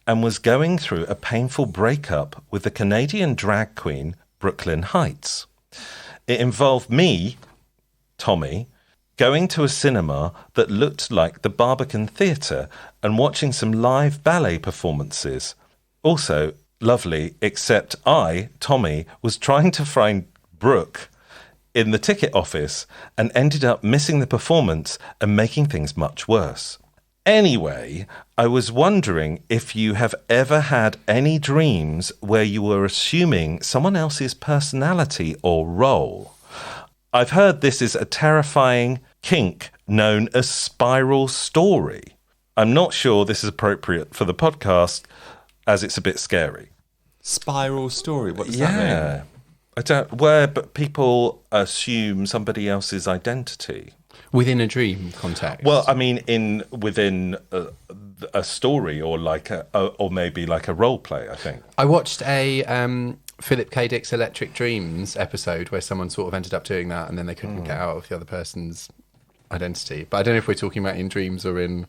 and was going through a painful breakup with the Canadian drag queen Brooklyn Heights. It involved me, Tommy, going to a cinema that looked like the Barbican Theatre and watching some live ballet performances. Also lovely, except I, Tommy, was trying to find Brooke in the ticket office and ended up missing the performance and making things much worse. Anyway, I was wondering if you have ever had any dreams where you were assuming someone else's personality or role. I've heard this is a terrifying kink known as spiral story. I'm not sure this is appropriate for the podcast as it's a bit scary. Spiral story, what does that mean? I don't, where but people assume somebody else's identity. Within a dream context? Well, I mean, within a story or or maybe like a role play, I think. I watched a Philip K. Dick's Electric Dreams episode where someone sort of ended up doing that and then they couldn't get out of the other person's identity. But I don't know if we're talking about in dreams or in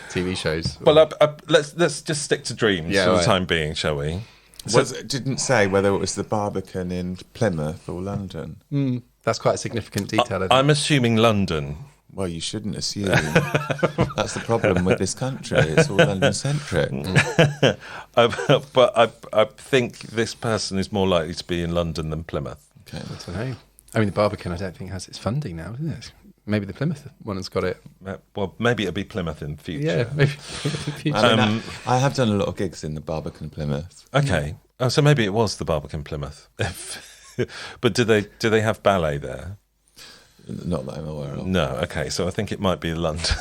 TV shows. Well, let's just stick to dreams for the time being, shall we? So, it didn't say whether it was the Barbican in Plymouth or London. That's quite a significant detail. I think. I'm assuming London. Well, you shouldn't assume. That's the problem with this country. It's all London-centric. But I think this person is more likely to be in London than Plymouth. Okay. I don't know. I mean, the Barbican, I don't think has its funding now, isn't it? Maybe the Plymouth one has got it. Well, maybe it'll be Plymouth in the future. Yeah, maybe in the future. I mean, I have done a lot of gigs in the Barbican Plymouth. Okay. Oh, so maybe it was the Barbican Plymouth. But do they have ballet there? Not that I'm aware of. No. Okay. So I think it might be London.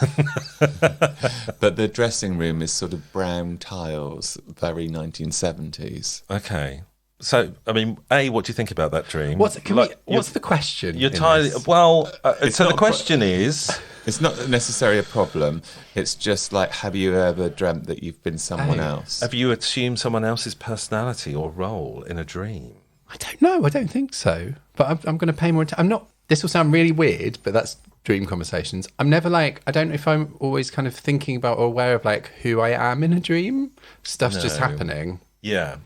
But the dressing room is sort of brown tiles, very 1970s. Okay. So, I mean, what do you think about that dream? What's the question? You're tired. Well, so the question is... It's not necessarily a problem. It's just like, have you ever dreamt that you've been someone else? Have you assumed someone else's personality or role in a dream? I don't know. I don't think so. But I'm going to pay more attention. I'm not... This will sound really weird, but that's dream conversations. I'm never like... I don't know if I'm always kind of thinking about or aware of like who I am in a dream. Stuff's just happening. Yeah.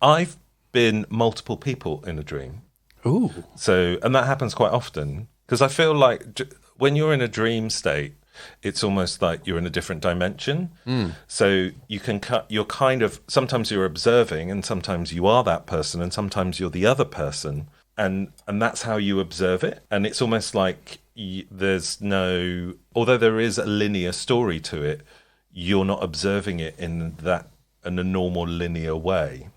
I've been multiple people in a dream. Ooh. So, and that happens quite often because I feel like when you're in a dream state, it's almost like you're in a different dimension. So you're kind of, sometimes you're observing and sometimes you are that person and sometimes you're the other person. And that's how you observe it. And it's almost like there's no, although there is a linear story to it, you're not observing it in a normal linear way.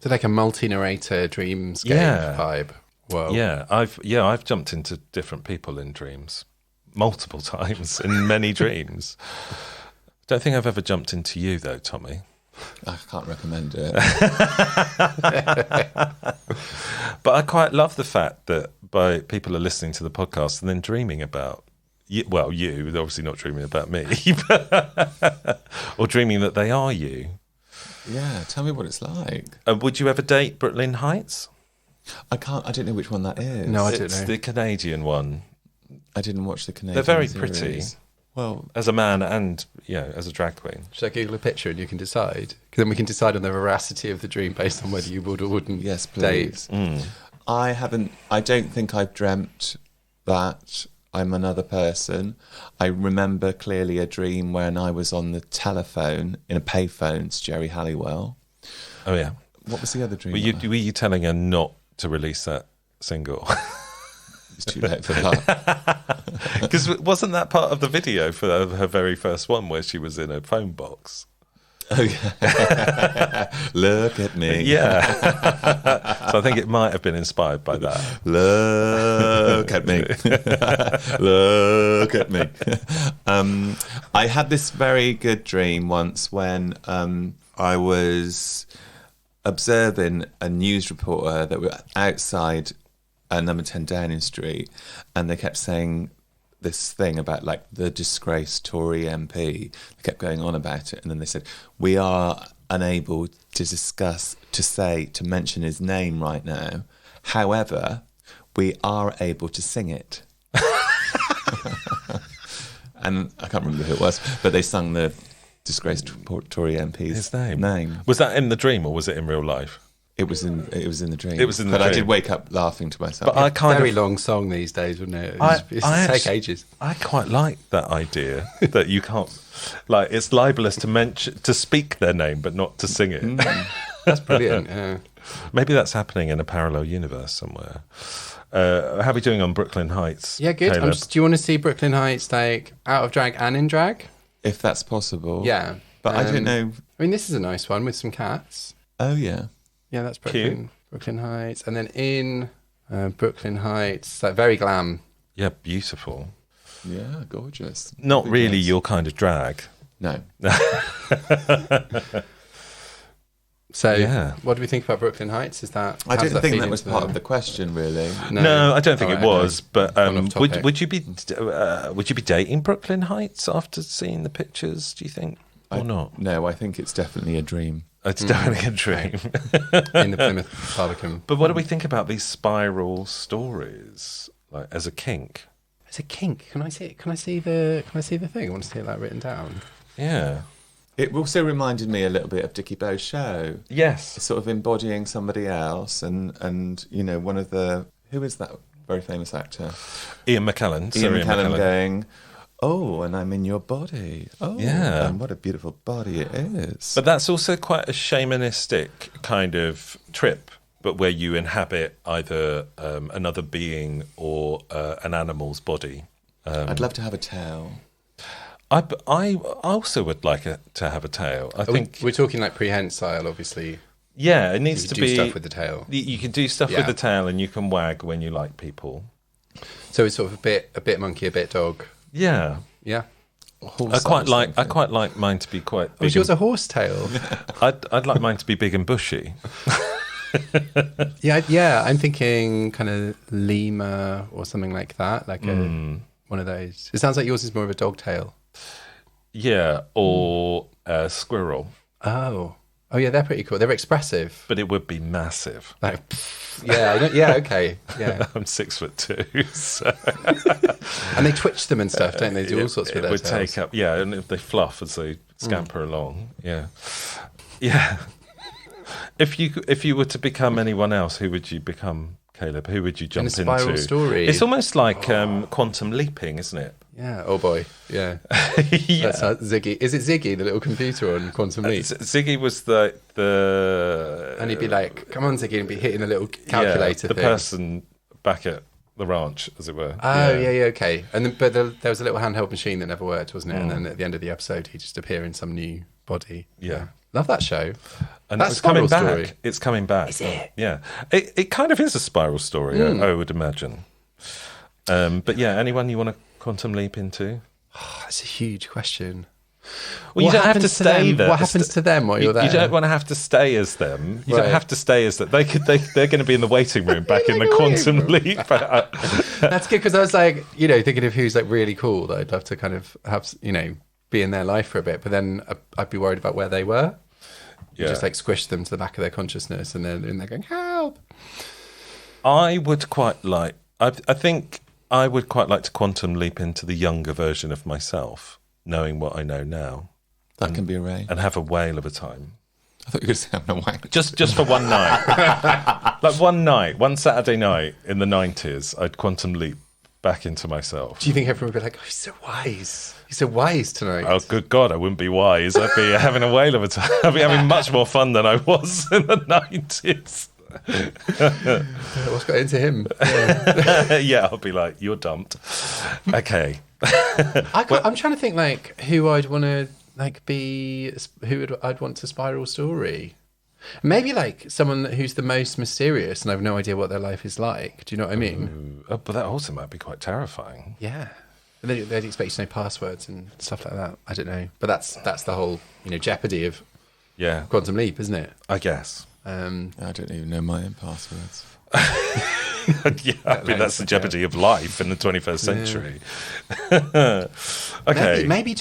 So like a multi-narrator dreamscape vibe. Whoa. Yeah, I've jumped into different people in dreams multiple times in many dreams. Don't think I've ever jumped into you though, Tommy. I can't recommend it. But I quite love the fact that people are listening to the podcast and then dreaming about you. Well, you, obviously not dreaming about me, or dreaming that they are you. Yeah, tell me what it's like. Would you ever date Brooklyn Heights? I don't know which one that is. No, I don't know. It's the Canadian one. I didn't watch the Canadian They're very series. pretty. Well, As a man and, as a drag queen. Should I Google a picture and you can decide? Because then we can decide on the veracity of the dream based on whether you would or wouldn't yes, date. please. I don't think I've dreamt that I'm another person. I remember clearly a dream when I was on the telephone in a payphone to Jerry Halliwell. Oh, yeah. What was the other dream? Were you telling her not to release that single? It's too late for that. Because wasn't that part of the video for her very first one where she was in a phone box? Oh, yeah. Look at me. Yeah. So I think it might have been inspired by that. Look at me. Look at me. I had this very good dream once when I was observing a news reporter that were outside number 10 Downing Street, and they kept saying this thing about like the disgraced Tory MP. They kept going on about it, and then they said, we are unable to mention his name right now. However, we are able to sing it. And I can't remember who it was, but they sung the disgraced Tory MP's name. Was that in the dream or was it in real life? It was in the dream. It was in the dream. But I did wake up laughing to myself. But I kind very of long song these days, wouldn't it? It's take ages. I quite like that idea that you can't, like, it's libelous to speak their name but not to sing it. That's brilliant. Yeah. Maybe that's happening in a parallel universe somewhere. How are we doing on Brooklyn Heights? Yeah, good. Caleb? Do you want to see Brooklyn Heights like out of drag and in drag? If that's possible. Yeah. But I don't know. I mean, this is a nice one with some cats. Oh, yeah. Yeah, that's Brooklyn Heights. And then in Brooklyn Heights, like very glam. Yeah, beautiful. Yeah, gorgeous. Not really your kind of drag. No. So, Yeah. what do we think about Brooklyn Heights? Is that I didn't think feed that was into part of the question, really. No, I don't think it was. But Gone off topic. would you be dating Brooklyn Heights after seeing the pictures? Do you think, or not? No, I think it's definitely a dream. It's definitely a dream. in the Plymouth Barbican? But what do we think about these spiral stories, like as a kink? It's a kink. Can I see it? Can I see the thing? I want to see that written down. Yeah. It also reminded me a little bit of Dickie Beau's show. Yes. Sort of embodying somebody else, and you know, one of the, who is that very famous actor? Ian McKellen. Ian McKellen going, oh, and I'm in your body. Oh, Yeah. and what a beautiful body it is. But that's also quite a shamanistic kind of trip, but where you inhabit either another being or an animal's body. I'd love to have a tail. I also would like to have a tail. I think We're talking like prehensile, obviously. yeah, it needs You to do be stuff with the tail. You can do stuff with Yeah. the tail, and you can wag when you like people. So it's sort of a bit monkey, a bit dog. Yeah, Yeah. I quite like mine to be quite big. Was yours a horse tail? I'd like mine to be big and bushy. Yeah. I'm thinking kind of lemur or something like that, like one of those. It sounds like yours is more of a dog tail. Yeah, or a squirrel, Oh, yeah, they're pretty cool. They're expressive. but it would be massive. Like, yeah, okay, yeah. I'm 6'2", so And they twitch them and stuff, don't they? Do all sorts with it their would tails. take up. Yeah, and if they fluff as they scamper along. Yeah, yeah. If you were to become anyone else, who would you become, Caleb? Who would you jump In a spiral into? story. It's almost like quantum leaping, isn't it? Yeah. Oh boy. Yeah. Yeah. That's how Ziggy. Is it Ziggy, the little computer on Quantum Leap? Ziggy was the And he'd be like, "Come on, Ziggy," and be hitting a little calculator. the thing. person back at the ranch, as it were. Oh yeah, okay. And then, there was a little handheld machine that never worked, wasn't it? And then at the end of the episode, he'd just appear in some new body. Yeah. Love that show. And That it's coming spiral back. story. It's coming back. Is it? Yeah. It kind of is a spiral story, I would imagine. But yeah, anyone you want to quantum leap into? Oh, that's a huge question. Well, you What don't have to happens stay there. What happens to them while you're there? You don't want to have to stay as them. You Right. don't have to stay as that. They're going to be in the waiting room back in the quantum leap. That's good, because I was like, thinking of who's like really cool that I'd love to kind of have, be in their life for a bit. But then I'd be worried about where they were. You just like squish them to the back of their consciousness, and then they're going, help. I would quite like. I think I would quite like to quantum leap into the younger version of myself, knowing what I know now, That can be arranged. and have a whale of a time. I thought you were going to say I'm a wank. Just for one night, like one Saturday night in the 90s, I'd quantum leap back into myself. Do you think everyone would be like, oh, he's so wise. He's so wise tonight. Oh, good God, I wouldn't be wise. I'd be having a whale of a time. I'd be having much more fun than I was in the 90s. What's got into him? Yeah, I'll be like, you're dumped. Okay. I'm trying to think like who I'd want to like be I'd want to spiral story. Maybe like someone who's the most mysterious and I've no idea what their life is like. Do you know what I mean? But that also might be quite terrifying. Yeah. They'd expect you to know passwords and stuff like that. I don't know. But that's the whole, jeopardy of Quantum Leap, isn't it? I guess. I don't even know my own passwords. That's the jeopardy of life in the 21st century. Okay. Maybe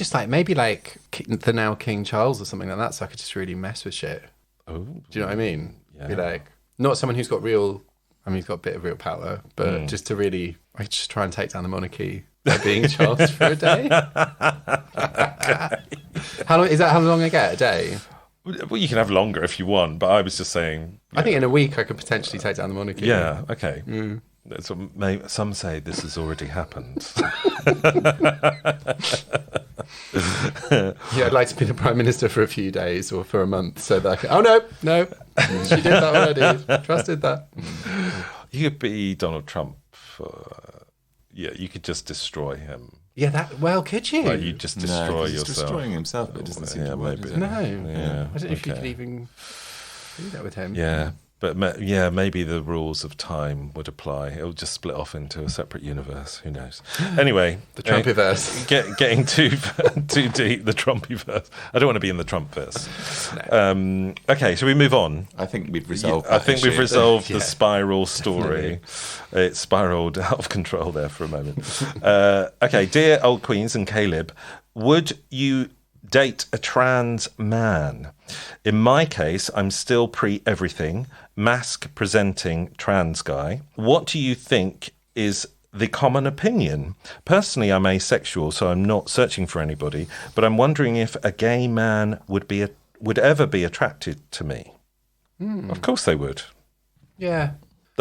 the now King Charles or something like that, so I could just really mess with shit. Oh, do you know what I mean? Yeah. Be like, not someone who's got he's got a bit of real power, but just to really, I just try and take down the monarchy by being Charles for a day. How long I get? A day? Well, you can have longer if you want, but I was just saying. I think in a week I could potentially take down the monarchy. Yeah, okay. So some say this has already happened. I'd like to be the Prime Minister for a few days or for a month so that I can... Oh, no, she did that already. Trusted that. You could be Donald Trump. You could just destroy him. Yeah, could you? Like you just destroy he's yourself. destroying himself, but it doesn't seem to work. maybe. No. Yeah, I don't know if you could even do that with him. Yeah, but maybe the rules of time would apply. It'll just split off into a separate universe. Who knows? Anyway, The Trumpiverse. Getting too deep. The Trumpiverse. I don't want to be in the Trumpverse. No. Okay, shall we move on? I think we've resolved. I think we've resolved the Yeah. spiral story. It spiraled out of control there for a moment. Okay, dear old Queens and Caleb, would you date a trans man? In my case, I'm still pre-everything, mask-presenting trans guy. What do you think is the common opinion? Personally, I'm asexual, so I'm not searching for anybody, but I'm wondering if a gay man would ever be attracted to me. Of course they would. Yeah.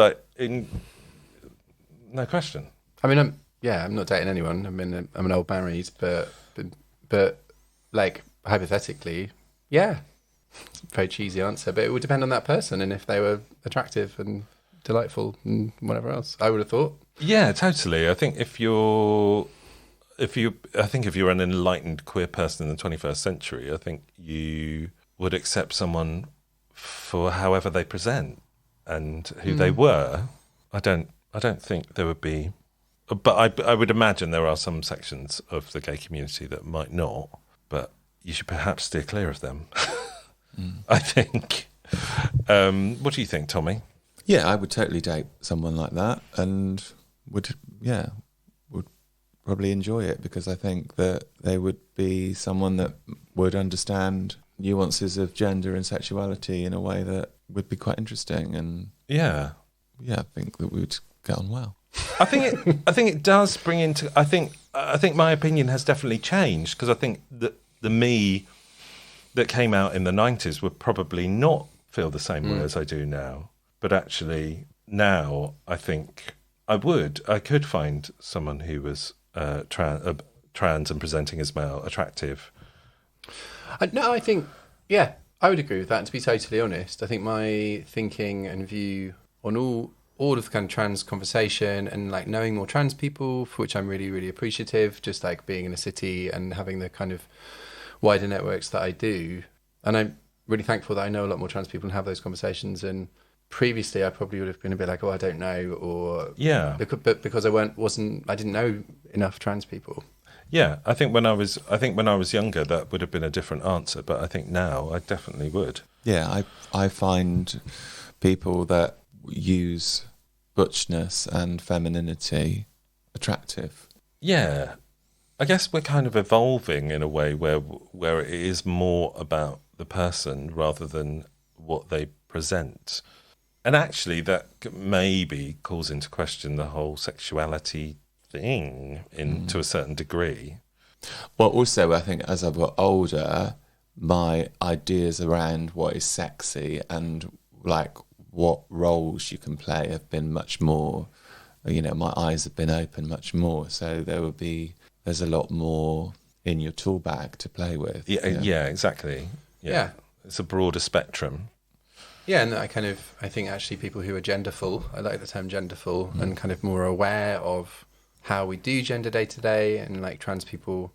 No question. I mean, I'm not dating anyone. I'm an old married, but like hypothetically, yeah. It's a very cheesy answer, but it would depend on that person and if they were attractive and delightful and whatever else. I would have thought. Yeah, totally. I think if you're an enlightened queer person in the 21st century, I think you would accept someone for however they present and who they were. I don't think there would be, but I would imagine there are some sections of the gay community that might not, but you should perhaps steer clear of them. I think. What do you think, Tommy? Yeah, I would totally date someone like that and would probably enjoy it because I think that they would be someone that would understand nuances of gender and sexuality in a way that would be quite interesting. And I think that we would get on well. I think it does bring into. I think my opinion has definitely changed because I think that the me that came out in the 90s would probably not feel the same way as I do now. But actually, now I think I could find someone who was trans and presenting as male attractive. No, I think, I would agree with that. And to be totally honest, I think my thinking and view on all of the kind of trans conversation and like knowing more trans people, for which I'm really, really appreciative, just like being in a city and having the kind of wider networks that I do. And I'm really thankful that I know a lot more trans people and have those conversations. And previously I probably would have been a bit like, I don't know, or but because I didn't know enough trans people. Yeah, I think when I was younger that would have been a different answer, but I think now I definitely would. Yeah, I find people that use butchness and femininity attractive. Yeah. I guess we're kind of evolving in a way where it is more about the person rather than what they present. And actually that maybe calls into question the whole sexuality thing to a certain degree. Well, also, I think as I've got older, my ideas around what is sexy and like what roles you can play have been much more, my eyes have been open much more. So there's a lot more in your tool bag to play with. Yeah, exactly. Yeah. It's a broader spectrum. Yeah, and I think actually people who are genderful, I like the term genderful, and kind of more aware of how we do gender day to day, and like trans people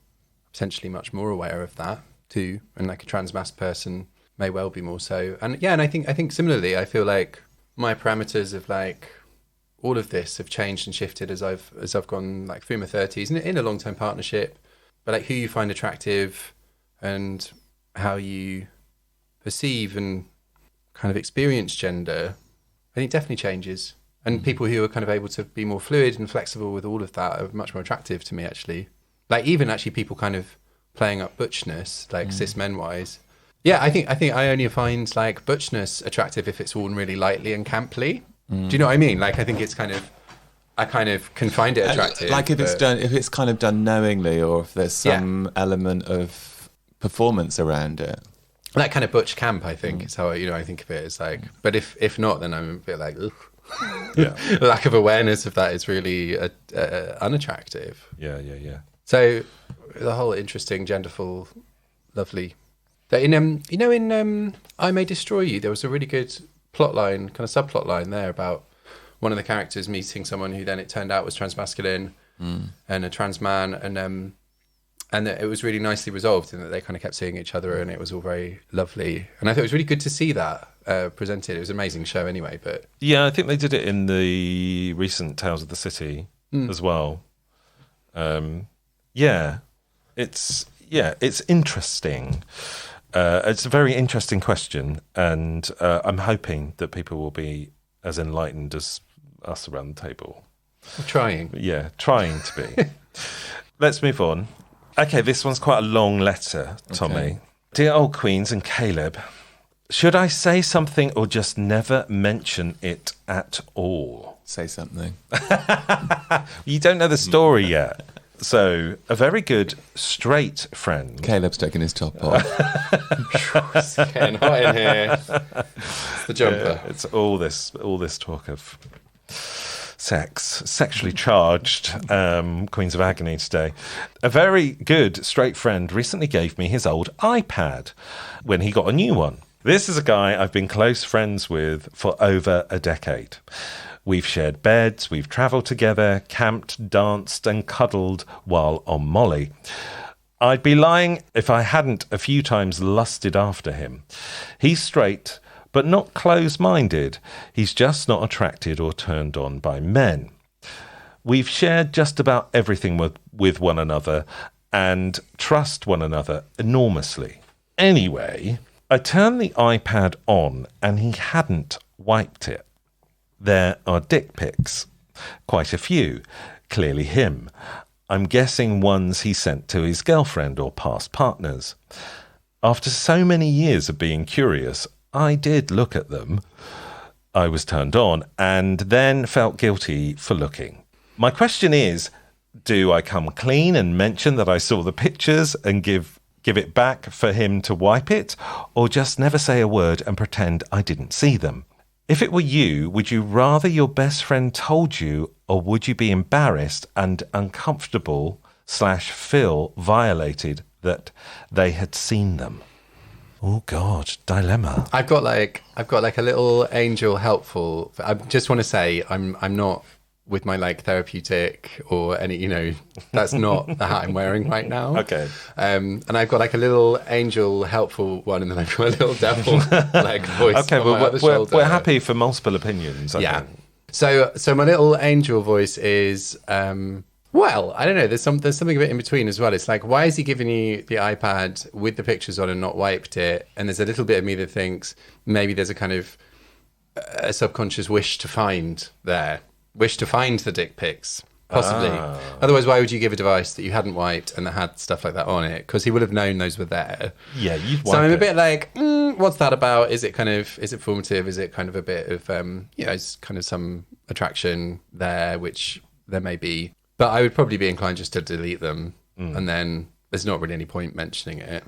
potentially much more aware of that. too, and like a transmasc person may well be more so. And yeah, and I think similarly, I feel like my parameters of like all of this have changed and shifted as I've gone like through my 30s and in a long-term partnership. But like who you find attractive and how you perceive and kind of experience gender, I think definitely changes. And people who are kind of able to be more fluid and flexible with all of that are much more attractive to me, actually. Like even actually people kind of playing up butchness, like cis men wise. Yeah, I think I only find like butchness attractive if it's worn really lightly and camply. Do you know what I mean? Like I think it's kind of, I kind of can find it attractive. Like if it's kind of done knowingly, or if there's some element of performance around it. That kind of butch camp, I think, is how I think of it. It's like, but if not, then I'm a bit like, ugh. Yeah. Lack of awareness of that is really unattractive. Yeah. So the whole interesting, genderful, lovely. That in I May Destroy You, there was a really good plot line, kind of subplot line there about one of the characters meeting someone who then it turned out was transmasculine and a trans man, and it was really nicely resolved in that they kind of kept seeing each other and it was all very lovely. And I thought it was really good to see that presented. It was an amazing show anyway. But yeah, I think they did it in the recent Tales of the City as well. It's interesting. It's a very interesting question, and I'm hoping that people will be as enlightened as us around the table. Trying to be. Let's move on. Okay, this one's quite a long letter, Tommy. Okay. Dear old Queens and Caleb, should I say something or just never mention it at all? Say something. You don't know the story yet. So, a very good straight friend. Caleb's taking his top off. It's getting hot in here. It's the jumper. It's all this talk of sex, sexually charged Queens of Agony today. A very good straight friend recently gave me his old iPad when he got a new one. This is a guy I've been close friends with for over a decade. We've shared beds, we've travelled together, camped, danced and cuddled while on Molly. I'd be lying if I hadn't a few times lusted after him. He's straight, but not close-minded. He's just not attracted or turned on by men. We've shared just about everything with one another and trust one another enormously. Anyway, I turned the iPad on and he hadn't wiped it. There are dick pics. Quite a few. Clearly him. I'm guessing ones he sent to his girlfriend or past partners. After so many years of being curious, I did look at them. I was turned on and then felt guilty for looking. My question is, do I come clean and mention that I saw the pictures and give it back for him to wipe it, or just never say a word and pretend I didn't see them? If it were you, would you rather your best friend told you, or would you be embarrassed and uncomfortable / feel violated that they had seen them? Oh God, dilemma. I've got like a little angel helpful. I just want to say I'm not with my like therapeutic or any, that's not the hat I'm wearing right now. Okay. And I've got like a little angel helpful one, and then I've got a little devil like voice. Okay, on my other we're shoulder. happy for multiple opinions. I think. So my little angel voice is well, I don't know. There's something a bit in between as well. It's like, why is he giving you the iPad with the pictures on and not wiped it? And there's a little bit of me that thinks maybe there's a kind of a subconscious wish to find the dick pics, possibly. Otherwise, why would you give a device that you hadn't wiped and that had stuff like that on it? Because he would have known those were there. Yeah, you'd wipe So I'm a it. bit like, what's that about? Is it formative? Is it kind of a bit of, it's kind of some attraction there, which there may be. But I would probably be inclined just to delete them, and then there's not really any point mentioning it.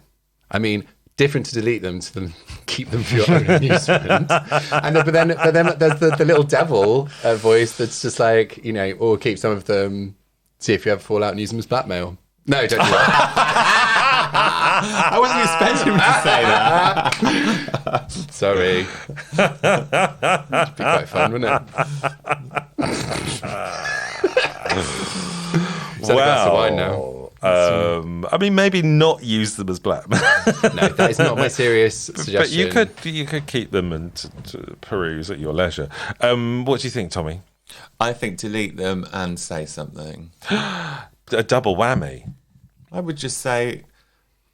I mean, different to delete them to then keep them for your own amusement. But then there's the little devil voice that's just like, or keep some of them, see if you ever fall out and use them as blackmail. No, don't do that. I wasn't expecting him to say that. Sorry. It'd be quite fun, wouldn't it? Is that a glass of wine now? I mean, maybe not use them as blackmail. No, that is not my serious suggestion. But you could keep them and to peruse at your leisure. What do you think, Tommy? I think delete them and say something. A double whammy. I would just say,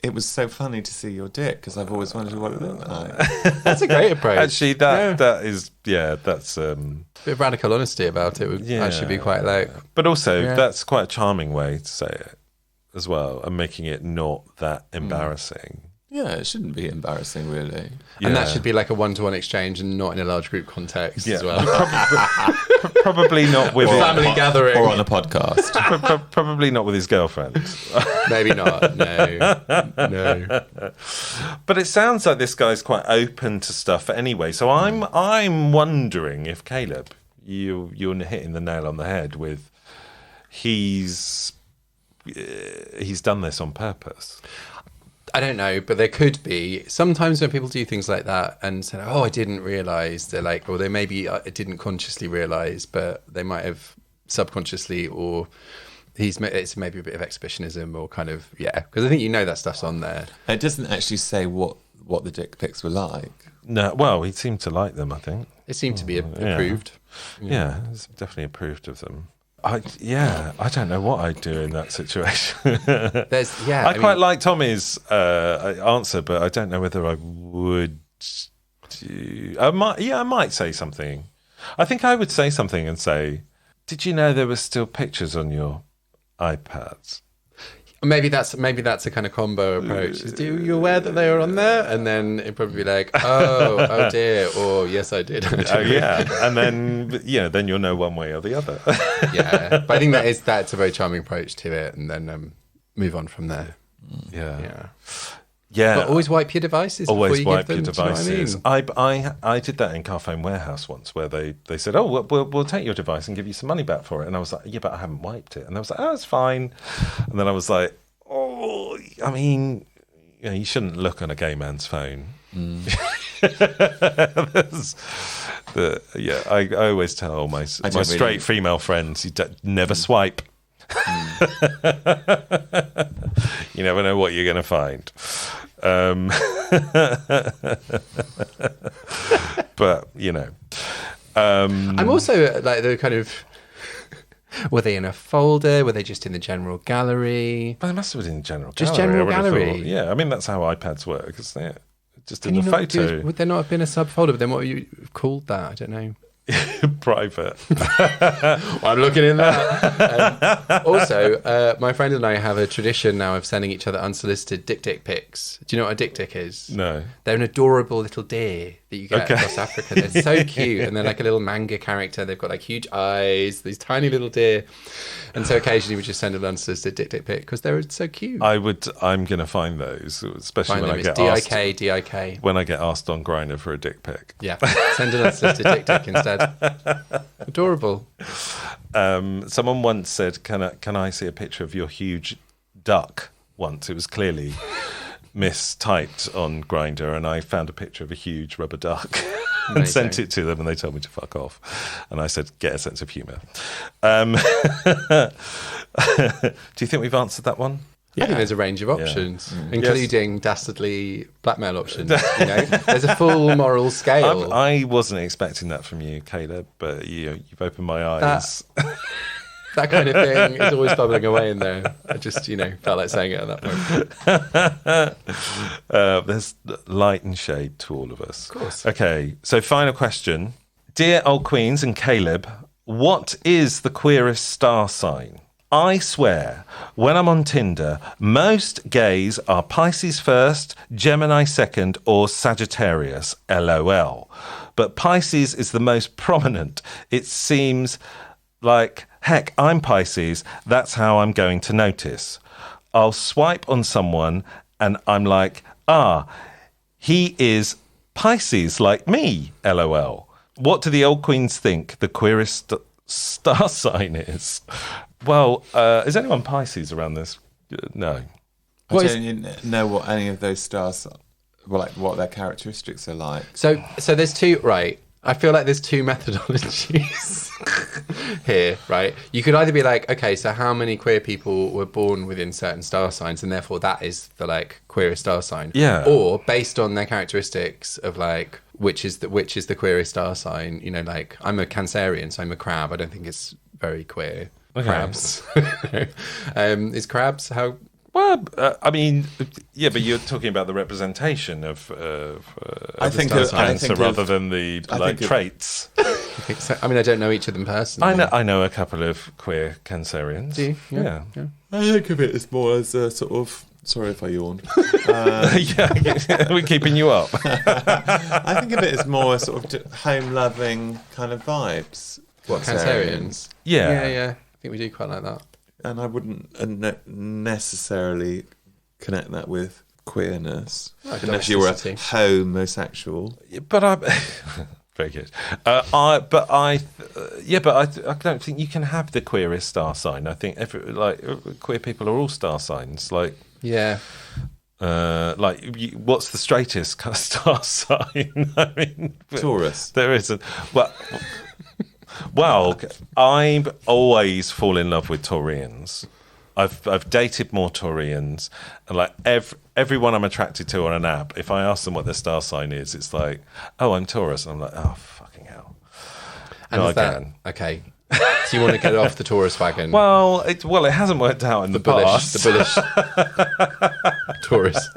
it was so funny to see your dick, because I've always wondered what it looked like. That's a great approach. Actually, that's a bit of radical honesty about it would actually be quite like. But also, that's quite a charming way to say it as well, and making it not that embarrassing. Yeah, it shouldn't be embarrassing, really. And that should be like a one-to-one exchange and not in a large group context as well. Probably not with family gathering. Or on a podcast. Probably not with his girlfriend. Maybe not, no. But it sounds like this guy's quite open to stuff anyway. So I'm wondering if Caleb, you're hitting the nail on the head with he's done this on purpose. I don't know, but there could be. Sometimes when people do things like that and say, "Oh, I didn't realise," they're like, or they maybe didn't consciously realise, but they might have subconsciously, or it's maybe a bit of exhibitionism, or kind of because I think that stuff's on there. It doesn't actually say what the dick pics were like. No, well, he seemed to like them. I think it seemed to be approved. Yeah, he's definitely approved of them. I don't know what I'd do in that situation. I quite like Tommy's answer, but I don't know whether I would do. I might say something. I think I would say something and say, "Did you know there were still pictures on your iPads?" Maybe that's a kind of combo approach. Do you aware that they were on there? And then it'd probably be like, oh dear, or yes, I did. And then then you'll know one way or the other. But I think that's a very charming approach to it, and then move on from there. Yeah. But always wipe your devices. Always before you wipe give them, your devices. Do you know what I mean? I did that in Carphone Warehouse once, where they said, "Oh, we'll take your device and give you some money back for it." And I was like, "Yeah, but I haven't wiped it." And I was like, "Oh, it's fine." And then I was like, "Oh, I mean, you shouldn't look on a gay man's phone." I always tell my straight female friends, you never swipe. You never know what you're going to find. But I'm also like the kind of, were they in a folder? Were they just in the general gallery? Well, they must have been in general gallery. Just general gallery. Yeah, I mean that's how iPads work, isn't it? Just in the photo. Would there not have been a subfolder? But then what would you have called that? I don't know. Private. I'm looking in that. Also, my friend and I have a tradition now of sending each other unsolicited dick pics. Do you know what a dick is? No. They're an adorable little deer that you get across Africa. They're so cute, and they're like a little manga character. They've got like huge eyes, these tiny little deer. And so occasionally we just send an unsolicited dick pic because they're so cute. I'm going to find those, especially when I get asked. DIK. When I get asked on Grindr for a dick pic. Yeah, send an unsolicited dick instead. Adorable. Someone once said, "Can I see a picture of your huge duck?" Once it was clearly mistyped on Grindr, and I found a picture of a huge rubber duck and sent it to them, and they told me to fuck off. And I said, "Get a sense of humour." Do you think we've answered that one? I think there's a range of options, including dastardly blackmail options. There's a full moral scale. I wasn't expecting that from you, Caleb, but you've opened my eyes. That kind of thing is always bubbling away in there. I just, felt like saying it at that point. There's light and shade to all of us. Of course. Okay, so final question. Dear old queens and Caleb, what is the queerest star sign? I swear, when I'm on Tinder, most gays are Pisces first, Gemini second, or Sagittarius, LOL. But Pisces is the most prominent. It seems like, heck, I'm Pisces, that's how I'm going to notice. I'll swipe on someone and I'm like, he is Pisces like me, LOL. What do the old queens think the queerest star sign is? Well, is anyone Pisces around this? No. I don't know what any of those stars, what their characteristics are like. So there's two, right? I feel like there's two methodologies here, right? You could either be like, okay, so how many queer people were born within certain star signs, and therefore that is the like queerest star sign. Yeah. Or based on their characteristics of like which is the queerest star sign. You know, like I'm a Cancerian, so I'm a crab. I don't think it's very queer. Okay. Crabs. Is crabs how? Well, I mean, yeah, but you're talking about the representation of I think the of- star I signs, think rather of- than the I like think of- traits. I mean, I don't know each of them personally. I know a couple of queer Cancerians. Do you? Yeah. I think of it as more as a sort of. Sorry if I yawned. Yeah, we're keeping you up. I think of it as more sort of home-loving kind of vibes. What, Cancerians? Yeah. Yeah. I think we do quite like that. And I wouldn't necessarily connect that with queerness unless you were domesticity. homosexual. But I, very good. I don't think you can have the queerest star sign. I think queer people are all star signs. Like, Yeah. what's the straightest kind of star sign? I mean, Taurus. there isn't. Well, I always fall in love with Taurians. I've dated more Taurians, and like everyone I'm attracted to on an app, if I ask them what their star sign is, it's like, oh, I'm Taurus, and I'm like, oh, fucking hell. And No, is that again. okay? So you want to get off the Taurus wagon? Well, it hasn't worked out in the past. the bullish Taurus.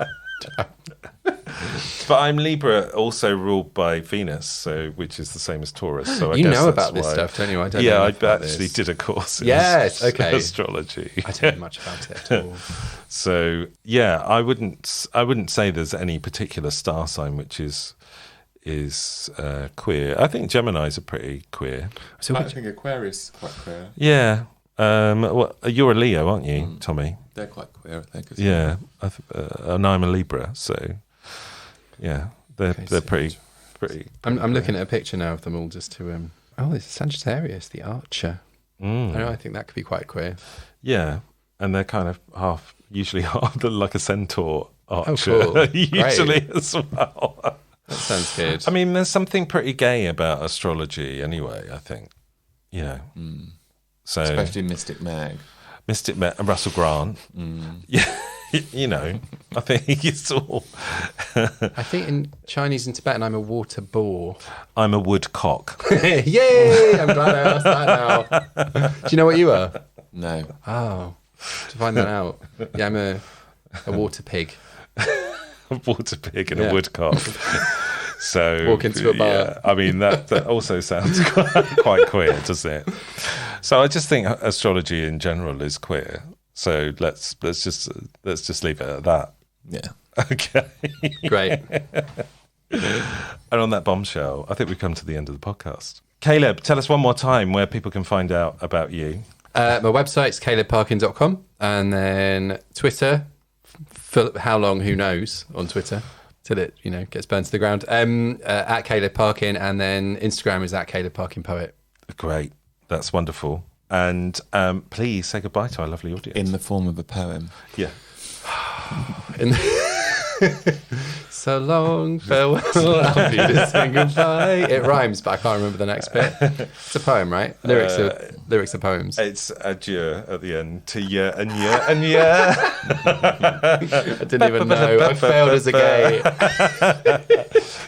But I'm Libra, also ruled by Venus, so which is the same as Taurus. So I You guess know that's about this why- stuff, don't you? I don't Yeah, know I enough about actually this. did a course in Yes, okay. astrology. I don't know much about it at all. So yeah, I wouldn't say there's any particular star sign which is queer. I think Geminis are pretty queer. So I think Aquarius is quite queer. Yeah. Well, you're a Leo, aren't you, Tommy? They're quite queer, I think. Yeah. And I'm a Libra, so yeah, they're so pretty. I'm looking at a picture now of them all just to oh, this is Sagittarius, the Archer. I think that could be quite queer. Yeah, and they're kind of usually half like a centaur archer, Oh, cool. usually Great. as well. That sounds good. I mean, there's something pretty gay about astrology, anyway. I think, you know. So Especially Mystic Meg. Mystic and Russell Grant. Yeah, you know, I think it's all. I think in Chinese and Tibetan, I'm a water boar. I'm a woodcock. Yay! I'm glad I asked that now. Do you know what you are? No. Oh, to find that out. Yeah, I'm a water pig. A water pig and Yeah. a woodcock. So Walk into a bar. Yeah, I mean that also sounds quite queer, doesn't it? So I just think astrology in general is queer. So let's just leave it at that. Yeah. Okay. Great. And on that bombshell, I think we've come to the end of the podcast. Caleb, tell us one more time where people can find out about you. My website's calebparkin.com, and then Twitter, for how long, who knows, on Twitter, till it, gets burned to the ground, at Caleb Parkin, and then Instagram is at Caleb Parkin Poet. Great. That's wonderful. And please say goodbye to our lovely audience. In the form of a poem. Yeah. So long, farewell, I'll be to say goodbye. It rhymes, but I can't remember the next bit. It's a poem, right? Lyrics are poems. It's adieu at the end to year and year and year. I didn't even know. I failed as a gay.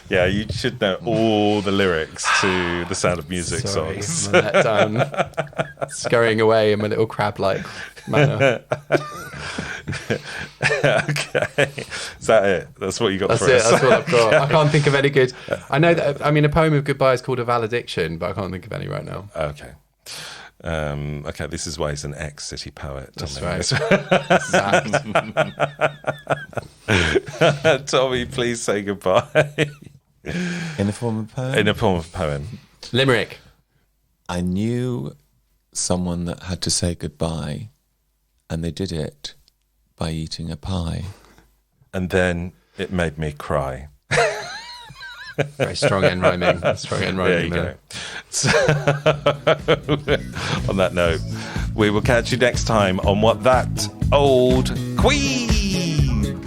Yeah, you should know all the lyrics to the Sound of Music Sorry, songs. I'm let down. Scurrying away in my little crab-like manner. Okay. Is that it? That's what you got That's for it. us? That's what I've got. I can't think of any good. I know that. I mean, a poem of goodbye is called a valediction, but I can't think of any right now. Okay. Okay, this is why he's an ex-city poet. That's Tommy. right. Exact. Tommy, please say goodbye. In the form of a poem? In a form of a poem. Limerick. I knew someone that had to say goodbye, and they did it by eating a pie. And then it made me cry. Very strong end rhyming. Strong end There you rhyming go. there. So, on that note, we will catch you next time on What That Old Queen.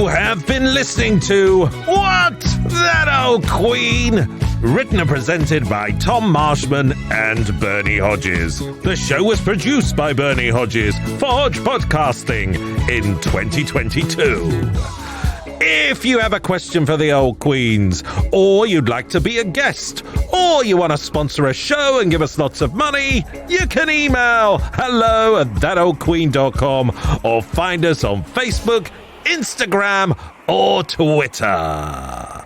You have been listening to What? That Old Queen? Written and presented by Tom Marshman and Bernie Hodges. The show was produced by Bernie Hodges for Hodge Podcasting in 2022. If you have a question for the old queens, or you'd like to be a guest, or you want to sponsor a show and give us lots of money, you can email hello@thatoldqueen.com or find us on Facebook, Instagram, or Twitter.